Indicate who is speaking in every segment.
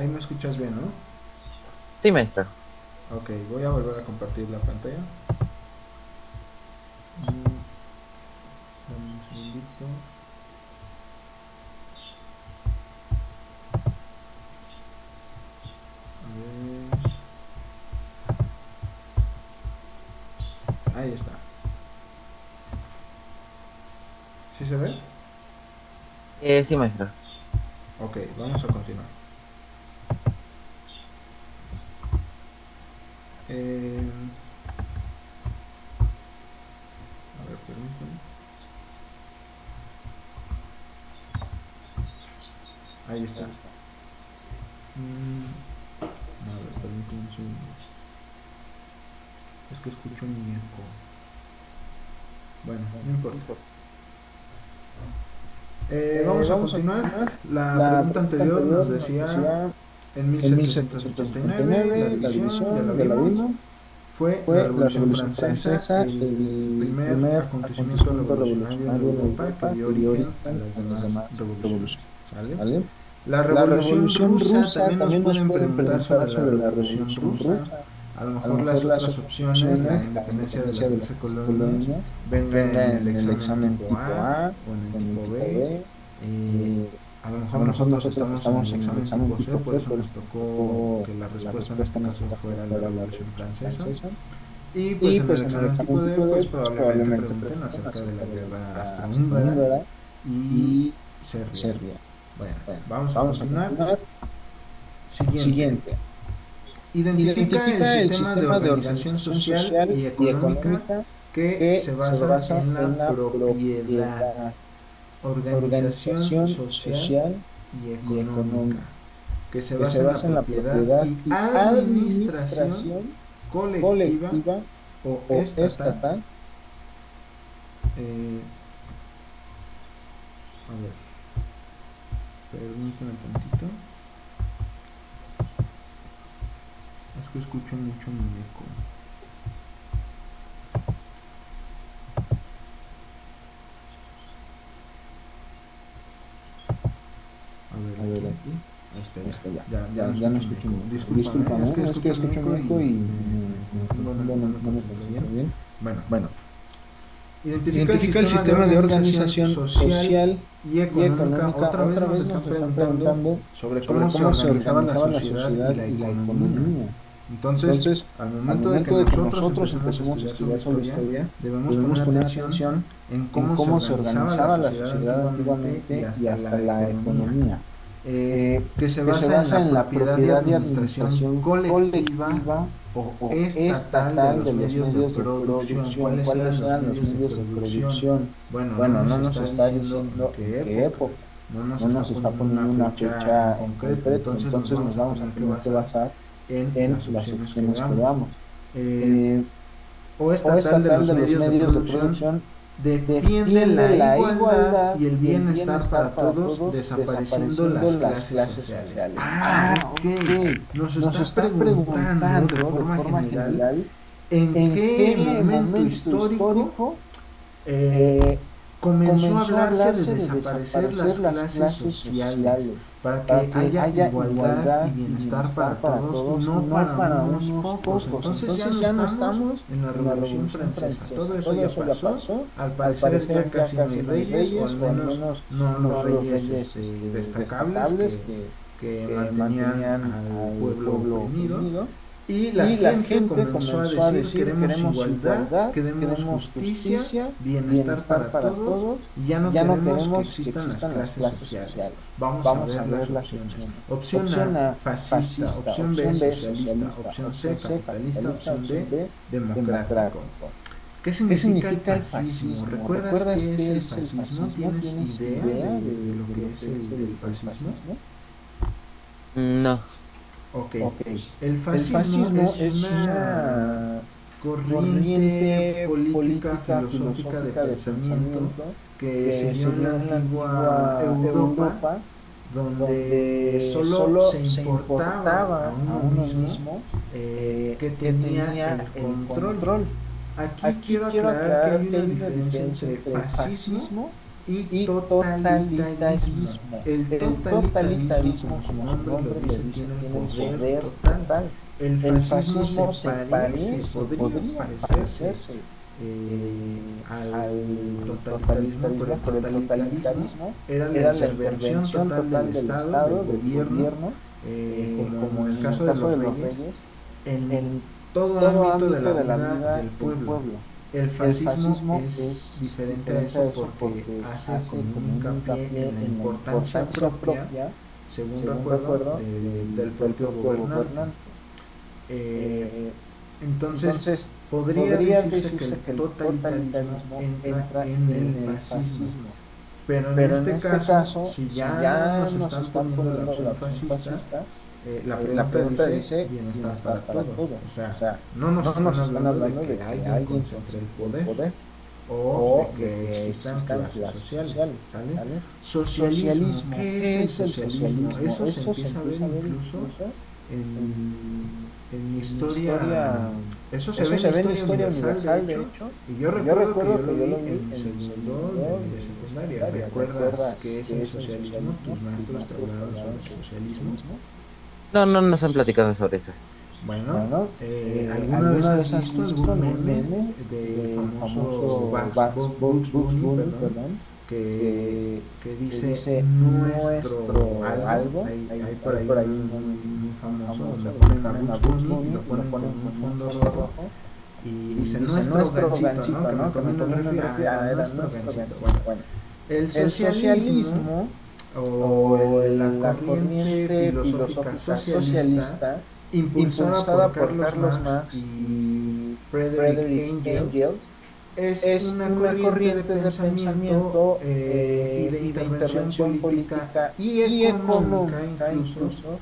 Speaker 1: Ahí me escuchas bien, ¿no?
Speaker 2: Sí, maestro.
Speaker 1: Ok, voy a volver a compartir la pantalla. Mm, Dame un segundito. A ver. Ahí está. ¿Sí se ve?
Speaker 2: Sí, maestro.
Speaker 1: Ok, vamos a continuar. Eh, a ver, permítame. Ahí está. A ver, permítame un segundo. Es que escucho un eco. Bueno, no importa. Vamos a
Speaker 3: Vamos a
Speaker 1: continuar.
Speaker 3: continuar.
Speaker 1: La
Speaker 3: La
Speaker 1: pregunta
Speaker 3: pregunta
Speaker 1: anterior nos
Speaker 3: anterior nos
Speaker 1: decía
Speaker 3: decía
Speaker 1: en
Speaker 3: en
Speaker 1: 1789, la
Speaker 3: 1789, la
Speaker 1: división, ya la
Speaker 3: división, ya la
Speaker 1: vimos.
Speaker 3: vimos,
Speaker 1: Fue la
Speaker 3: fue la
Speaker 1: Revolución
Speaker 3: Revolución
Speaker 1: Francesa,
Speaker 3: Francesa,
Speaker 1: el
Speaker 3: el
Speaker 1: primer
Speaker 3: primer
Speaker 1: acontecimiento
Speaker 3: acontecimiento
Speaker 1: revolucionario en
Speaker 3: revolucionario en
Speaker 1: Europa que
Speaker 3: Europa
Speaker 1: dio
Speaker 3: que dio
Speaker 1: origen a
Speaker 3: origen
Speaker 1: las
Speaker 3: a las
Speaker 1: demás
Speaker 3: demás
Speaker 1: revoluciones.
Speaker 3: revoluciones.
Speaker 1: ¿Sale?
Speaker 3: ¿Vale?
Speaker 1: La
Speaker 3: La
Speaker 1: Revolución
Speaker 3: Revolución
Speaker 1: Rusa,
Speaker 3: Rusa,
Speaker 1: también nos
Speaker 3: también nos
Speaker 1: pueden
Speaker 3: pueden
Speaker 1: preguntar sobre
Speaker 3: preguntar
Speaker 1: la
Speaker 3: sobre la
Speaker 1: Revolución
Speaker 3: Revolución
Speaker 1: Rusa.
Speaker 3: Rusa.
Speaker 1: A lo
Speaker 3: A lo
Speaker 1: mejor las
Speaker 3: mejor las
Speaker 1: otras
Speaker 3: otras
Speaker 1: opciones, la
Speaker 3: opciones, la
Speaker 1: independencia de las
Speaker 3: independencia de las
Speaker 1: 13
Speaker 3: 13
Speaker 1: colonias,
Speaker 3: colonias,
Speaker 1: venga en
Speaker 3: venga
Speaker 1: el
Speaker 3: en el
Speaker 1: examen
Speaker 3: examen
Speaker 1: tipo
Speaker 3: tipo
Speaker 1: A
Speaker 3: A
Speaker 1: o en el
Speaker 3: o en el
Speaker 1: tipo
Speaker 3: tipo
Speaker 1: B.
Speaker 3: B.
Speaker 1: A lo
Speaker 3: A
Speaker 1: mejor
Speaker 3: lo mejor
Speaker 1: nosotros
Speaker 3: nosotros
Speaker 1: estamos en
Speaker 3: estamos
Speaker 1: el
Speaker 3: en el
Speaker 1: examen
Speaker 3: examen
Speaker 1: tipo C,
Speaker 3: tipo
Speaker 1: por
Speaker 3: C,
Speaker 1: eso
Speaker 3: por
Speaker 1: nos
Speaker 3: eso nos
Speaker 1: tocó
Speaker 3: tocó
Speaker 1: que la
Speaker 3: la
Speaker 1: respuesta en
Speaker 3: respuesta
Speaker 1: este
Speaker 3: en
Speaker 1: caso
Speaker 3: este caso
Speaker 1: fuera la
Speaker 3: fuera la
Speaker 1: Revolución
Speaker 3: Revolución
Speaker 1: Francesa.
Speaker 3: Francesa.
Speaker 1: Y pues
Speaker 3: Y
Speaker 1: en el
Speaker 3: pues en el
Speaker 1: examen
Speaker 3: examen
Speaker 1: tipo D,
Speaker 3: tipo
Speaker 1: pues
Speaker 3: D, pues
Speaker 1: probablemente
Speaker 3: probablemente
Speaker 1: pregunten
Speaker 3: pregunten
Speaker 1: acerca de la
Speaker 3: acerca de la
Speaker 1: guerra
Speaker 3: guerra
Speaker 1: austrohúngara
Speaker 3: austrohúngara
Speaker 1: y
Speaker 3: y
Speaker 1: Serbia.
Speaker 3: Serbia.
Speaker 1: Bueno,
Speaker 3: Bueno,
Speaker 1: vamos a
Speaker 3: vamos a
Speaker 1: continuar.
Speaker 3: continuar.
Speaker 1: Siguiente.
Speaker 3: Siguiente.
Speaker 1: Identifica el
Speaker 3: Identifica el
Speaker 1: sistema de
Speaker 3: sistema de
Speaker 1: organización
Speaker 3: organización
Speaker 1: social
Speaker 3: social
Speaker 1: y
Speaker 3: y
Speaker 1: económica
Speaker 3: económica
Speaker 1: que
Speaker 3: que
Speaker 1: se
Speaker 3: se
Speaker 1: basa
Speaker 3: basa
Speaker 1: en la
Speaker 3: en la
Speaker 1: propiedad,
Speaker 3: propiedad,
Speaker 1: organización
Speaker 3: organización
Speaker 1: social
Speaker 3: social
Speaker 1: y
Speaker 3: y
Speaker 1: económica,
Speaker 3: económica,
Speaker 1: que se
Speaker 3: que
Speaker 1: basa
Speaker 3: se
Speaker 1: en la
Speaker 3: basa en la
Speaker 1: propiedad
Speaker 3: propiedad
Speaker 1: y
Speaker 3: y
Speaker 1: administración
Speaker 3: administración
Speaker 1: colectiva
Speaker 3: colectiva
Speaker 1: o
Speaker 3: o
Speaker 1: estatal.
Speaker 3: estatal.
Speaker 1: Eh, a ver, permíteme tantito. Es que escucho mucho muñeco.
Speaker 3: A
Speaker 1: A ver,
Speaker 3: ver,
Speaker 1: aquí.
Speaker 3: aquí.
Speaker 1: Ahí está,
Speaker 3: Está ya.
Speaker 1: ya no
Speaker 3: Ya no
Speaker 1: escucho
Speaker 3: escucho
Speaker 1: muñeco.
Speaker 3: un eco.
Speaker 1: Discúlpame, es que
Speaker 3: Es que
Speaker 1: escucho
Speaker 3: escucho
Speaker 1: muñeco
Speaker 3: un
Speaker 1: y
Speaker 3: eco y
Speaker 1: me confundo,
Speaker 3: confundo,
Speaker 1: no me
Speaker 3: no me
Speaker 1: concentro bien.
Speaker 3: concentro bien.
Speaker 1: Bueno,
Speaker 3: Bueno,
Speaker 1: identifica el
Speaker 3: identifica el
Speaker 1: sistema de
Speaker 3: sistema de
Speaker 1: organización
Speaker 3: organización
Speaker 1: social
Speaker 3: social
Speaker 1: y
Speaker 3: y
Speaker 1: económica.
Speaker 3: económica.
Speaker 1: Otra vez
Speaker 3: Otra
Speaker 1: nos
Speaker 3: vez
Speaker 1: están
Speaker 3: nos están
Speaker 1: preguntando
Speaker 3: preguntando
Speaker 1: sobre
Speaker 3: sobre
Speaker 1: cómo se
Speaker 3: cómo se
Speaker 1: organizaba la
Speaker 3: organizaba la
Speaker 1: sociedad y
Speaker 3: sociedad
Speaker 1: la
Speaker 3: y la
Speaker 1: economía.
Speaker 3: economía.
Speaker 1: Entonces,
Speaker 3: Entonces,
Speaker 1: al
Speaker 3: al
Speaker 1: momento de que
Speaker 3: momento de que
Speaker 1: nosotros
Speaker 3: nosotros
Speaker 1: empecemos a
Speaker 3: empecemos a
Speaker 1: estudiar sobre
Speaker 3: estudiar sobre
Speaker 1: historia,
Speaker 3: historia,
Speaker 1: debemos poner
Speaker 3: debemos poner
Speaker 1: atención
Speaker 3: atención
Speaker 1: en
Speaker 3: en
Speaker 1: cómo se
Speaker 3: cómo se
Speaker 1: organizaba la
Speaker 3: organizaba la
Speaker 1: sociedad
Speaker 3: sociedad
Speaker 1: antiguamente y
Speaker 3: antiguamente y
Speaker 1: hasta
Speaker 3: hasta
Speaker 1: la
Speaker 3: la
Speaker 1: economía,
Speaker 3: economía,
Speaker 1: que se
Speaker 3: que se
Speaker 1: basa en
Speaker 3: basa
Speaker 1: la
Speaker 3: en la
Speaker 1: propiedad y
Speaker 3: propiedad y
Speaker 1: administración
Speaker 3: administración
Speaker 1: colectiva
Speaker 3: colectiva
Speaker 1: o
Speaker 3: o
Speaker 1: estatal de
Speaker 3: estatal
Speaker 1: los
Speaker 3: de los
Speaker 1: medios de
Speaker 3: medios de
Speaker 1: producción.
Speaker 3: producción.
Speaker 1: ¿Cuáles eran
Speaker 3: ¿Cuáles
Speaker 1: los
Speaker 3: eran los
Speaker 1: medios de
Speaker 3: medios de
Speaker 1: producción?
Speaker 3: producción?
Speaker 1: Bueno, no
Speaker 3: Bueno,
Speaker 1: nos
Speaker 3: no nos
Speaker 1: está
Speaker 3: está
Speaker 1: diciendo en
Speaker 3: diciendo en
Speaker 1: qué
Speaker 3: qué
Speaker 1: época,
Speaker 3: época,
Speaker 1: no nos
Speaker 3: no
Speaker 1: está
Speaker 3: nos está
Speaker 1: poniendo una
Speaker 3: poniendo una
Speaker 1: fecha
Speaker 3: fecha
Speaker 1: en
Speaker 3: en
Speaker 1: concreto,
Speaker 3: concreto,
Speaker 1: entonces nos
Speaker 3: entonces nos
Speaker 1: vamos a
Speaker 3: vamos a
Speaker 1: tener que
Speaker 3: tener que
Speaker 1: basar
Speaker 3: basar
Speaker 1: en
Speaker 3: en
Speaker 1: las
Speaker 3: las
Speaker 1: opciones que
Speaker 3: opciones que
Speaker 1: veamos.
Speaker 3: veamos.
Speaker 1: Eh,
Speaker 3: Eh,
Speaker 1: o
Speaker 3: o
Speaker 1: estatal de
Speaker 3: estatal
Speaker 1: los
Speaker 3: de los
Speaker 1: medios de
Speaker 3: medios de
Speaker 1: producción
Speaker 3: producción
Speaker 1: defiende
Speaker 3: defiende
Speaker 1: la
Speaker 3: la
Speaker 1: igualdad
Speaker 3: igualdad
Speaker 1: y el
Speaker 3: y el
Speaker 1: bienestar para
Speaker 3: bienestar para
Speaker 1: todos,
Speaker 3: todos,
Speaker 1: desapareciendo
Speaker 3: desapareciendo
Speaker 1: las
Speaker 3: las
Speaker 1: clases
Speaker 3: clases
Speaker 1: sociales.
Speaker 3: sociales.
Speaker 1: Ah,
Speaker 3: Ah,
Speaker 1: ok.
Speaker 3: ok.
Speaker 1: Nos
Speaker 3: Nos
Speaker 1: está
Speaker 3: está
Speaker 1: preguntando de
Speaker 3: preguntando de
Speaker 1: forma
Speaker 3: forma
Speaker 1: general
Speaker 3: general
Speaker 1: en
Speaker 3: en
Speaker 1: qué
Speaker 3: qué
Speaker 1: momento
Speaker 3: momento
Speaker 1: histórico
Speaker 3: histórico
Speaker 1: eh,
Speaker 3: eh,
Speaker 1: comenzó a
Speaker 3: comenzó a
Speaker 1: hablarse de
Speaker 3: hablarse de
Speaker 1: desaparecer las
Speaker 3: desaparecer las
Speaker 1: clases
Speaker 3: clases
Speaker 1: sociales
Speaker 3: sociales
Speaker 1: para
Speaker 3: para
Speaker 1: que
Speaker 3: que
Speaker 1: haya
Speaker 3: haya
Speaker 1: igualdad y
Speaker 3: igualdad y
Speaker 1: bienestar para
Speaker 3: bienestar para
Speaker 1: todos y
Speaker 3: todos y
Speaker 1: no
Speaker 3: no
Speaker 1: para
Speaker 3: para
Speaker 1: unos
Speaker 3: unos
Speaker 1: pocos.
Speaker 3: pocos.
Speaker 1: Entonces ya
Speaker 3: Entonces
Speaker 1: no
Speaker 3: ya no
Speaker 1: estamos
Speaker 3: estamos
Speaker 1: en la
Speaker 3: en la
Speaker 1: Revolución
Speaker 3: Revolución
Speaker 1: Francesa. Todo
Speaker 3: Francesa.
Speaker 1: eso
Speaker 3: Todo
Speaker 1: ya
Speaker 3: eso ya
Speaker 1: pasó.
Speaker 3: pasó.
Speaker 1: Al
Speaker 3: Al
Speaker 1: parecer ya
Speaker 3: parecer ya
Speaker 1: casi no hay
Speaker 3: casi no hay
Speaker 1: reyes, o al
Speaker 3: reyes, o al
Speaker 1: menos
Speaker 3: menos
Speaker 1: no los
Speaker 3: no los
Speaker 1: reyes
Speaker 3: reyes
Speaker 1: destacables
Speaker 3: destacables
Speaker 1: que
Speaker 3: que
Speaker 1: mantenían
Speaker 3: mantenían
Speaker 1: al
Speaker 3: al
Speaker 1: pueblo
Speaker 3: pueblo
Speaker 1: oprimido.
Speaker 3: oprimido.
Speaker 1: Y la
Speaker 3: Y la
Speaker 1: gente
Speaker 3: gente
Speaker 1: comenzó a
Speaker 3: comenzó a
Speaker 1: decir
Speaker 3: decir,
Speaker 1: queremos
Speaker 3: queremos
Speaker 1: igualdad,
Speaker 3: igualdad,
Speaker 1: queremos
Speaker 3: queremos
Speaker 1: justicia,
Speaker 3: justicia,
Speaker 1: bienestar
Speaker 3: bienestar
Speaker 1: para
Speaker 3: para
Speaker 1: todos
Speaker 3: todos,
Speaker 1: y ya no
Speaker 3: y ya no
Speaker 1: queremos que
Speaker 3: queremos que
Speaker 1: existan las
Speaker 3: existan las
Speaker 1: clases
Speaker 3: clases
Speaker 1: sociales.
Speaker 3: sociales.
Speaker 1: Vamos a
Speaker 3: Vamos
Speaker 1: ver
Speaker 3: a
Speaker 1: las
Speaker 3: ver las
Speaker 1: opciones.
Speaker 3: opciones.
Speaker 1: Opción
Speaker 3: Opción
Speaker 1: A,
Speaker 3: A,
Speaker 1: fascista.
Speaker 3: fascista.
Speaker 1: Opción B,
Speaker 3: Opción B,
Speaker 1: socialista.
Speaker 3: socialista.
Speaker 1: Opción C,
Speaker 3: Opción C,
Speaker 1: capitalista.
Speaker 3: capitalista.
Speaker 1: Opción D,
Speaker 3: Opción D,
Speaker 1: democrático.
Speaker 3: democrático.
Speaker 1: ¿Qué
Speaker 3: ¿Qué
Speaker 1: significa el
Speaker 3: significa el
Speaker 1: fascismo?
Speaker 3: fascismo?
Speaker 1: ¿Recuerdas
Speaker 3: ¿Recuerdas
Speaker 1: qué es
Speaker 3: qué
Speaker 1: el
Speaker 3: es el
Speaker 1: fascismo?
Speaker 3: fascismo?
Speaker 1: ¿Tienes
Speaker 3: ¿Tienes
Speaker 1: idea
Speaker 3: idea
Speaker 1: de lo
Speaker 3: de
Speaker 1: que
Speaker 3: lo
Speaker 1: es
Speaker 3: que es
Speaker 1: el
Speaker 3: el
Speaker 1: fascismo?
Speaker 3: fascismo?
Speaker 2: No.
Speaker 1: Ok,
Speaker 3: Ok.
Speaker 1: el
Speaker 3: El
Speaker 1: fascismo
Speaker 3: fascismo
Speaker 1: es
Speaker 3: es
Speaker 1: una
Speaker 3: una
Speaker 1: corriente
Speaker 3: corriente
Speaker 1: política,
Speaker 3: política,
Speaker 1: filosófica de
Speaker 3: filosófica de
Speaker 1: pensamiento
Speaker 3: pensamiento
Speaker 1: que se
Speaker 3: que
Speaker 1: dio
Speaker 3: se
Speaker 1: en la
Speaker 3: dio en la
Speaker 1: antigua
Speaker 3: antigua
Speaker 1: Europa,
Speaker 3: Europa,
Speaker 1: donde
Speaker 3: donde
Speaker 1: solo
Speaker 3: solo
Speaker 1: se
Speaker 3: se
Speaker 1: importaba a
Speaker 3: importaba a
Speaker 1: uno
Speaker 3: uno
Speaker 1: mismo
Speaker 3: mismo
Speaker 1: que
Speaker 3: que
Speaker 1: tenía
Speaker 3: tenía
Speaker 1: el
Speaker 3: el
Speaker 1: control.
Speaker 3: control.
Speaker 1: Aquí
Speaker 3: Aquí
Speaker 1: quiero
Speaker 3: quiero
Speaker 1: aclarar que
Speaker 3: aclarar
Speaker 1: hay
Speaker 3: que
Speaker 1: una
Speaker 3: hay una
Speaker 1: diferencia
Speaker 3: diferencia
Speaker 1: entre
Speaker 3: entre
Speaker 1: fascismo
Speaker 3: fascismo
Speaker 1: y totalitarismo. El totalitarismo, como su nombre lo dice, tiene el poder total. El fascismo se parece, podría parecerse al totalitarismo, pero el totalitarismo era la intervención total del Estado, del gobierno, como en el caso de los reyes, en todo ámbito de la vida del pueblo. El fascismo es diferente a eso porque hace como un hincapié en la importancia propia, según recuerdo, del propio gobernante. Entonces, podría decirse que el totalitarismo entra en el fascismo. Pero en este caso, si ya nos están poniendo la opción fascista, la pregunta dice bienestar para todos. O sea, no nos están hablando de que alguien concentre el poder o de que existan clases sociales, ¿sale? Socialismo, ¿qué es el socialismo? Eso se empieza a ver incluso en historia, eso se ve en historia universal, de hecho, y yo recuerdo que yo lo vi en segundo de secundaria. ¿Recuerdas qué es el socialismo? ¿Tus maestros te hablaron sobre el socialismo?
Speaker 2: No, no nos han platicado sobre eso.
Speaker 1: Bueno, ¿alguna vez has visto algún meme del famoso Bugs Bunny, que dice nuestro algo? Hay por ahí un famoso donde ponen a Bugs Bunny y lo ponen con un fondo rojo y dice nuestro ganchito, ¿no? Que me comí en el refri, era nuestro ganchito. Bueno, el socialismo o la corriente filosófica socialista impulsada por Carlos Marx y Friedrich Engels es una corriente de pensamiento y de intervención política y económica incluso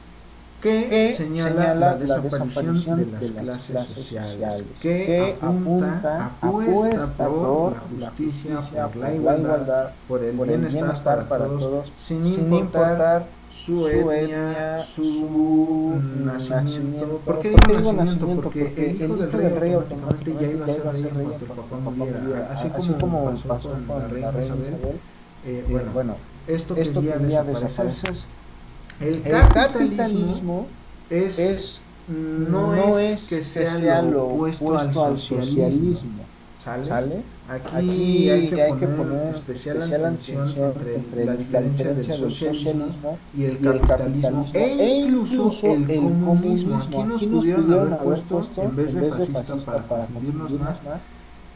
Speaker 1: que señala la desaparición de las clases sociales, que apuesta por la justicia, por la igualdad, por el bienestar para todos, sin importar su etnia, su nacimiento. ¿Por qué digo nacimiento? Porque el hijo del rey automáticamente ya iba a ser rey en cuanto el papá muriera, así como pasó con la reina Isabel. Bueno, esto quería desaparecer. El capitalismo no es que sea lo opuesto al socialismo, ¿sale? Aquí hay que poner especial atención entre la diferencia del socialismo y el capitalismo e incluso el comunismo. Aquí nos pudieron haber puesto, en vez de fascista para confundirnos más,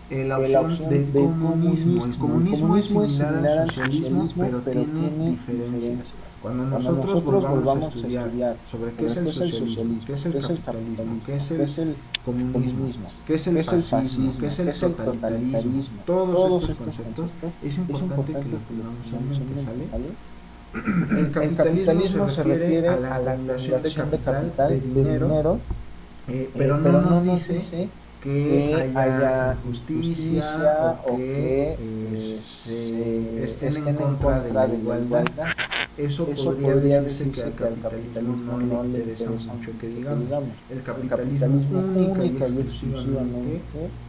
Speaker 1: la opción de comunismo. El comunismo es similar al socialismo, pero tiene diferencias. Cuando nosotros volvamos a estudiar sobre qué es el socialismo, qué es el capitalismo, qué es el comunismo, qué es el fascismo, qué es el totalitarismo, todos estos conceptos, es importante que lo tengamos en mente, ¿sale? El capitalismo se refiere a la acumulación de capital, de dinero, pero no nos dice que haya justicia o que estén en contra de la igualdad. Eso podría decirse que al capitalismo no le interesa mucho que digamos. El capitalismo única y exclusivamente,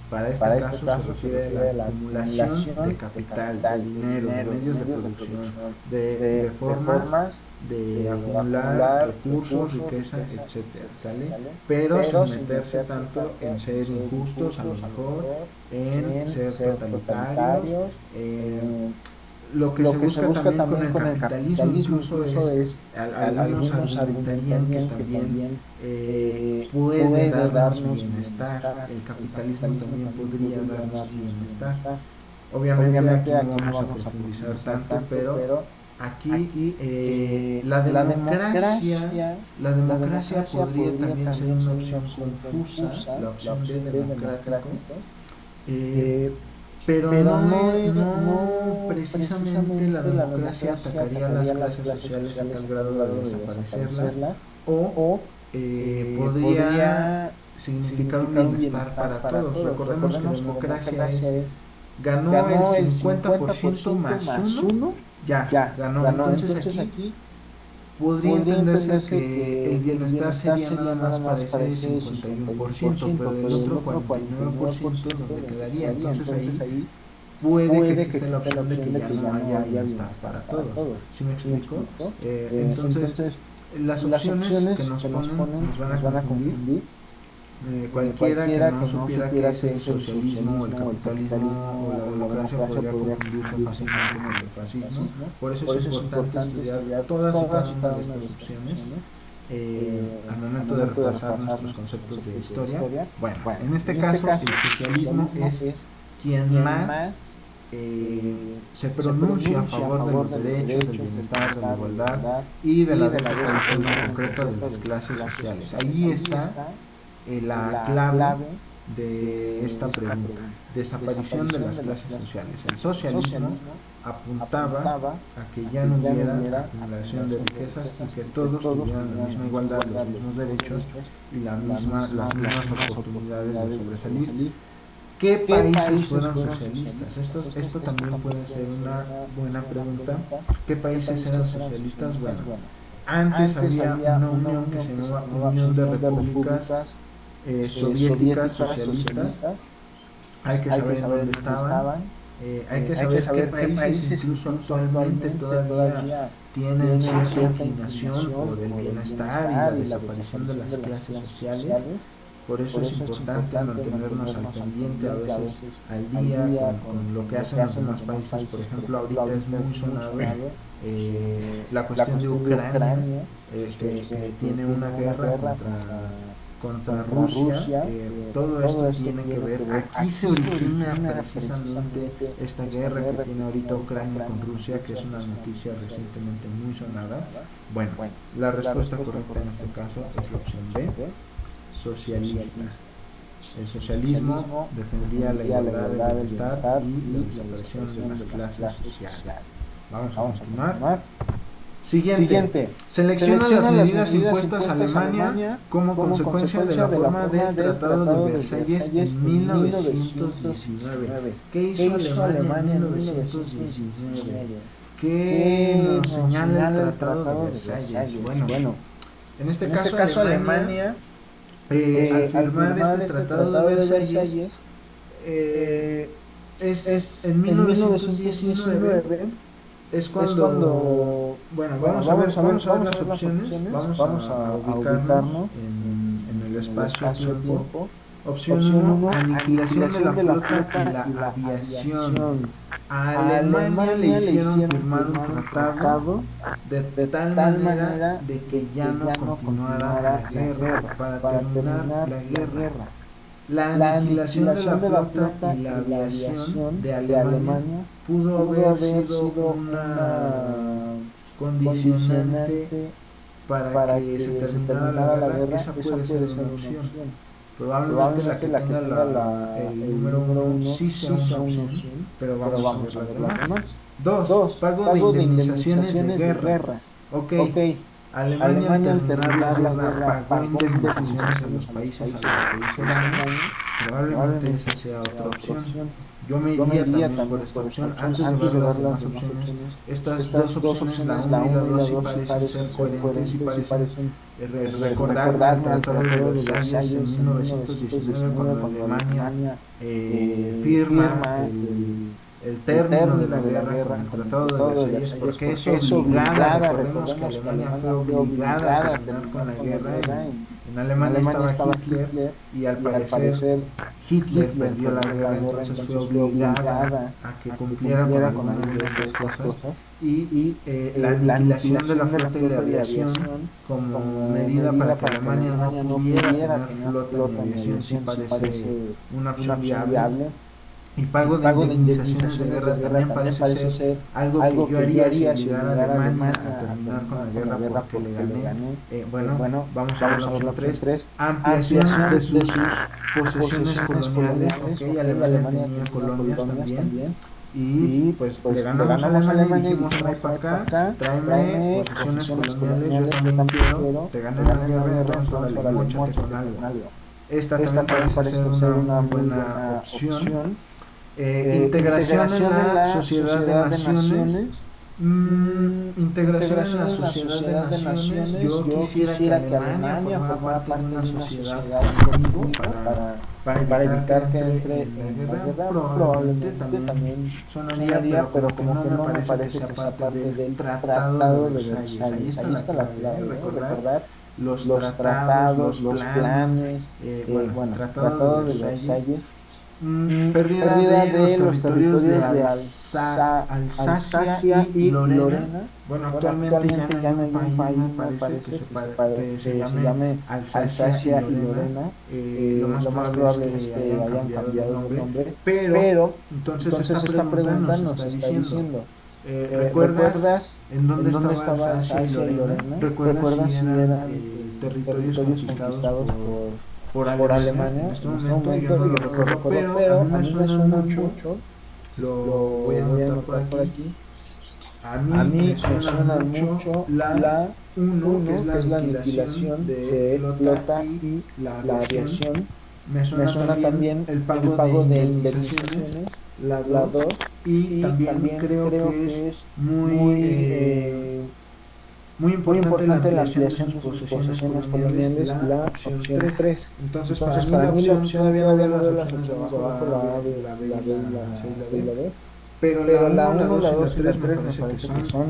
Speaker 1: para este caso, se refiere a la acumulación de capital, de dinero, de medios de producción, de formas de acumular recursos, riqueza, etcétera, ¿sale? Pero sin meterse tanto en ser injustos, a lo mejor, en ser totalitarios, lo que se busca también con el capitalismo incluso es, algunos argumentarían que también puede darnos bienestar, el capitalismo también podría darnos bienestar. Obviamente aquí no vamos a profundizar tanto, pero aquí la democracia podría también ser una opción confusa, la opción de democrático, pero no precisamente la democracia atacaría a las clases sociales a tal grado de desaparecerlas o podría significar un bienestar para todos. Recordemos que democracia ganó el 50% más uno, ya ganó. Entonces aquí podría entenderse que el bienestar sería nada más para ese 51%, pero el otro 49% donde quedaría. Entonces ahí puede que exista la opción de que ya no haya bienestar para todos. ¿Sí me explico? Entonces, las opciones que nos ponen nos van a confundir. Cualquiera que no supiera que es el socialismo o el capitalismo o la democracia podría confundirse fácilmente con el fascismo. Por eso es importante estudiar todas y cada una de estas opciones al momento de repasar nuestros conceptos de historia. Bueno, en este caso el socialismo es quien más se pronuncia a favor de los derechos, del bienestar, de la igualdad y de la desaparición concreta de las clases sociales. Ahí está la clave de esta pregunta: desaparición de las clases sociales. El socialismo apuntaba a que ya no hubiera acumulación de riquezas y que todos tuvieran la misma igualdad, los mismos derechos y las mismas oportunidades de sobresalir. ¿Qué países fueron socialistas? Esto también puede ser una buena pregunta. ¿Qué países eran socialistas? Bueno, antes había una unión que se llamaba Unión de Repúblicas Soviéticas Socialistas. Hay que saber en dónde estaban. Hay que saber qué países incluso actualmente todavía tienen cierta inclinación por el bienestar y la desaparición de las clases sociales. Por eso es importante mantenernos al pendiente, a veces al día con lo que hacen los demás países. Por ejemplo, ahorita es muy sonado la cuestión de Ucrania, que tiene una guerra contra Rusia. Todo esto tiene que ver, aquí se origina precisamente esta guerra que tiene ahorita Ucrania con Rusia, que es una noticia recientemente muy sonada. Bueno, la respuesta correcta en este caso es la opción B, socialistas. El socialismo defendía la igualdad, el bienestar y la desaparición de las clases sociales. Vamos a continuar. Siguiente. Selecciona las medidas impuestas a Alemania como consecuencia de la forma del Tratado de Versalles en 1919. ¿Qué hizo Alemania en 1919? ¿Qué nos señala el Tratado de Versalles? Bueno, en este caso Alemania, al firmar este Tratado de Versalles, es en 1919. Es cuando, bueno, vamos a ver las opciones, vamos a ubicarnos en el espacio-tiempo. Opción 1, aniquilación de la flota y la aviación. A Alemania le hicieron firmar un tratado de tal manera de que ya no continuara la guerra, para terminar la guerra. La aniquilación de la flota y la aviación de Alemania pudo haber sido una condicionante para que se terminara la guerra. Esa puede ser una opción. Probablemente la que tenga el número 1 sí sea una opción, pero vamos a ver la demás. 2. Pago de indemnizaciones de guerra. Ok. Alemania al terminar la guerra pagó indemnizaciones a los países a los que hizo daño. Probablemente esa sea otra opción. Yo me iría también por esta opción. Antes de ver las demás opciones, estas dos opciones, la 1 y la 2, sí parecen ser coherentes y parecen recordar el Tratado de Versalles en 1919, cuando Alemania firma el término de la guerra con el Tratado de Versalles, porque es obligada. Recordemos que Alemania fue obligada a terminar con la guerra. En Alemania estaba Hitler, y al parecer Hitler perdió la guerra, entonces fue obligada a que cumpliera con algunas de estas cosas. Y la aniquilación de la flota y la aviación como medida para que Alemania no pudiera tener flota ni aviación sí parece una opción viable. Y pago de indemnizaciones de guerra también parece ser algo que yo haría si llegara a Alemania a terminar con la guerra porque le gané. Bueno, vamos a ver la opción 3. Ampliación de sus posesiones coloniales. Ok, Alemania tenía colonias también. Y pues le ganamos a Alemania y dijimos: trae para acá, tráeme posesiones coloniales, yo también quiero, te gané la guerra, entonces órale, móchate con algo. Esta también parece ser una buena opción. Integración en la Sociedad de Naciones. Integración en la sociedad de naciones. Yo quisiera que Alemania formara parte de una sociedad conmigo para evitar que entre en la guerra. Probablemente también sonaría, pero como que no me parece que sea parte del Tratado de Versalles. Ahí está la clave, recordar los tratados, los planes, Tratado de Versalles. Pérdida de los territorios de Alsacia y Lorena. Bueno, actualmente ya no hay un país, me parece, que se llame Alsacia y Lorena. Lo más probable es que hayan cambiado de nombre, pero entonces esta pregunta nos está diciendo, ¿recuerdas en dónde estaba Alsacia y Lorena? ¿Recuerdas si eran territorios conquistados por Alemania? En este momento yo no lo recuerdo, pero a mí me suena mucho, lo voy a anotar por aquí. A mí me suena mucho la 1, que es la aniquilación de flota y la aviación. Me suena también el pago de indemnizaciones, la 2, y también creo que es muy importante la ampliación de sus posesiones coloniales, la opción 3. Entonces para mí la opción todavía no había las opciones abajo, la A, la B, la C y la D. Pero la 1, la 2 y la 3 me parece que son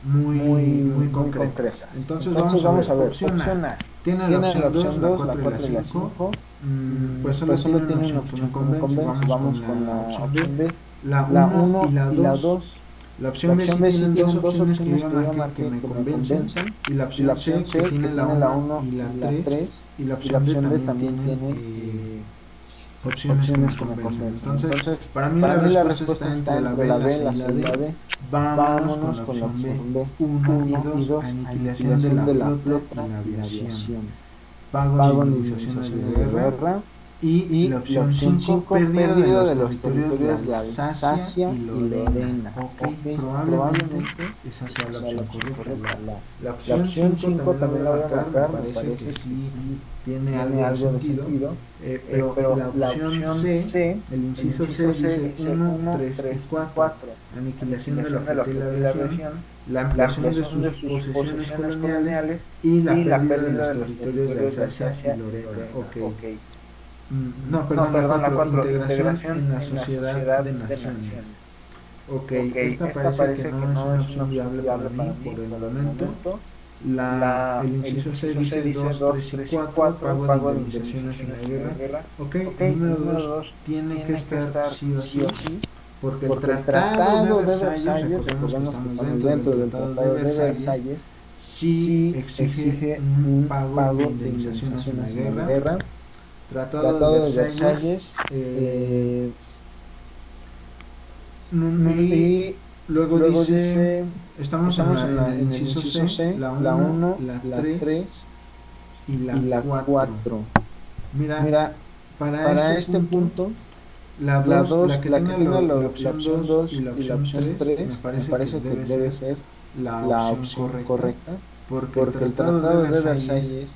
Speaker 1: muy concretas. Entonces vamos a ver, opción A. Tiene la opción 2, la 4 y la 5. Pues solo tiene una opción que me convence. Vamos con la opción B. La 1 y la 2. La opción B sí tiene dos opciones que yo marqué que me convencen, y la opción C que tiene la 1 y la 3, y la opción D también tiene opciones que me convencen. Entonces, para mí la respuesta está entre la B, la C y la D. Vámonos con la opción B. 1 y 2, aniquilación de la flota y la aviación. Pago de indemnizaciones de guerra. Y la opción 5, pérdida de los territorios de Alsacia y Lorena. Probablemente esa sea la opción correcta. La opción 5 también la voy a marcar, me parece que sí tiene algo de sentido. Pero la opción C, el inciso C dice 1, 3 y 4. Aniquilación de la flota y la aviación, la ampliación de sus posesiones coloniales y la pérdida de los territorios de Alsacia y Lorena. No, perdón, la 4, integración en la sociedad de naciones. Esta parece que no es una opción viable para mí por el momento. El inciso C dice 2, 3 y 4, pago de indemnizaciones en la guerra. Número 2 tiene que estar sí o sí, porque el Tratado de Versalles, recordemos que estamos dentro del Tratado de Versalles, sí exige un pago de indemnizaciones en la guerra. Tratado de Versalles, y luego dice, estamos en el inciso C, la 1, la 3 y la 4. Mira, para este punto, la 2, la que tenga la opción 2 y la opción 3, me parece que debe ser la opción correcta, porque el Tratado de Versalles,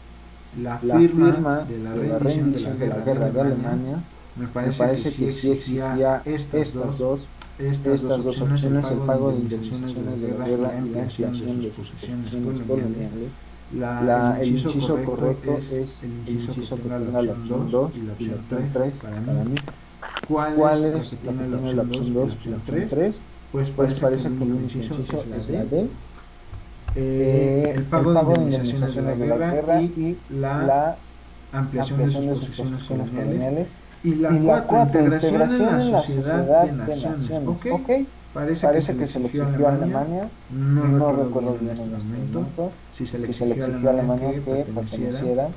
Speaker 1: la firma de la rendición de la guerra de Alemania, me parece que sí exigía estas dos opciones, el pago de indemnizaciones de la guerra y la ampliación de sus posesiones coloniales. El inciso correcto es el inciso que tenga la opción 2 y la opción 3 para mí. ¿Cuál es la que tiene la opción 2 y la opción 3? Pues parece que el inciso es la D. El pago de indemnizaciones de la guerra y la ampliación de sus posesiones coloniales. Y la 4, integración en la sociedad de naciones. Parece que se le exigió a Alemania, no recuerdo bien en este momento, si se le exigió a Alemania que perteneciera,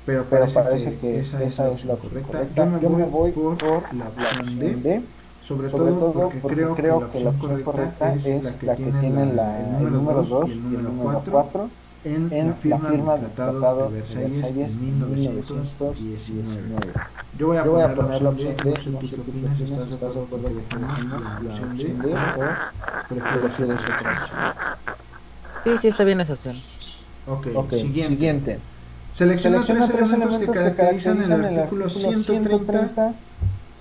Speaker 1: pero parece que esa es la correcta. Yo me voy por la opción D. Sobre todo porque creo que la opción correcta es la que tiene el número 2 y el número 4 en la firma del Tratado de Versalles en 1919. Yo voy a poner la opción D, no sé qué opinas, ¿estás de acuerdo con que dejemos la opción D o prefieres otra opción?
Speaker 2: Sí, está bien esa opción.
Speaker 1: Siguiente. Selecciona 3 elementos que caracterizan el artículo 130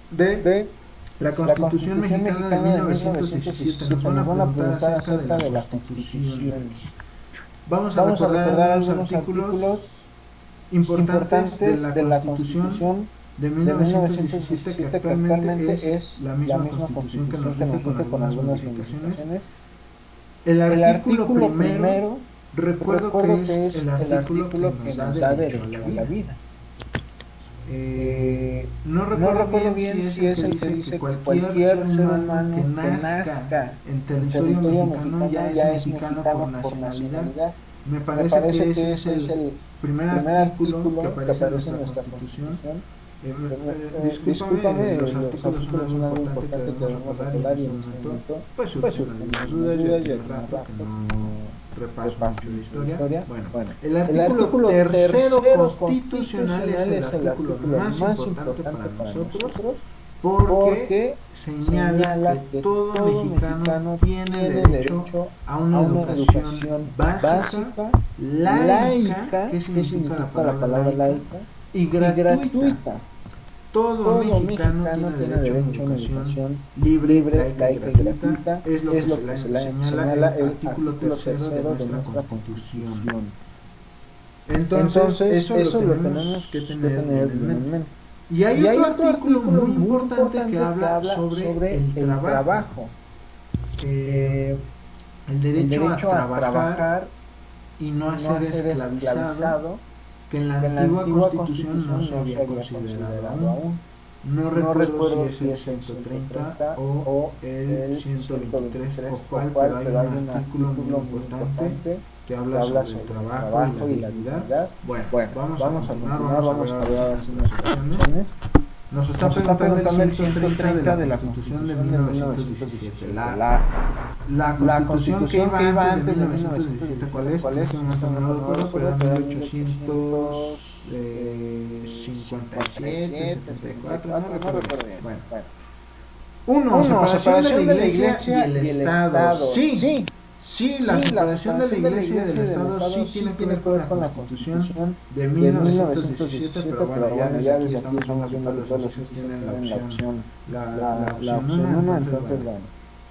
Speaker 1: de La Constitución Mexicana de 1917 nos van a preguntar acerca de las constituciones. Vamos a recordar algunos artículos importantes de la Constitución de 1917, que actualmente es la misma Constitución que nos rige con algunas modificaciones. El artículo primero, recuerdo que es el artículo que nos da derecho a la vida. No recuerdo bien si es el que dice que cualquier ser humano que nazca en territorio mexicano ya es mexicano por nacionalidad. Me parece que ese es el primer artículo que aparece en nuestra Constitución. Discúlpame, los artículos son algo importante que debemos recordar, y en este momento pues surgen algunas dudas, ya tiene rato que no repaso mucho de historia. Bueno, el artículo tercero constitucional es el artículo más importante para nosotros, porque señala que todo mexicano tiene derecho a una educación básica, laica, ¿qué significa la palabra laica? Y gratuita. Todo mexicano tiene derecho a una educación libre, laica y gratuita. Es lo que se señala el artículo tercero de nuestra Constitución. Entonces, eso lo tenemos que tener en mente. Y hay otro artículo muy importante que habla sobre el trabajo. El derecho a trabajar y no a ser esclavizado, que en la antigua Constitución no se había considerado aún. No recuerdo si es el 130 o el 123 o cuál, pero hay un artículo muy importante que habla sobre el trabajo y la dignidad. Bueno, vamos a continuar, vamos a ver las opciones. Nos está preguntando el 130 de la Constitución de 1917. La Constitución que iba antes de 1917, ¿cuál es? En este momento no lo recuerdo, pero era 1857, 74, no recuerdo bien. Bueno. Separación de la Iglesia y el Estado. Sí, la separación de la Iglesia y del Estado sí tiene que ver con la Constitución de 1917, pero bueno, ya desde aquí estamos viendo que todos los hijos tienen la opción 1, entonces bueno,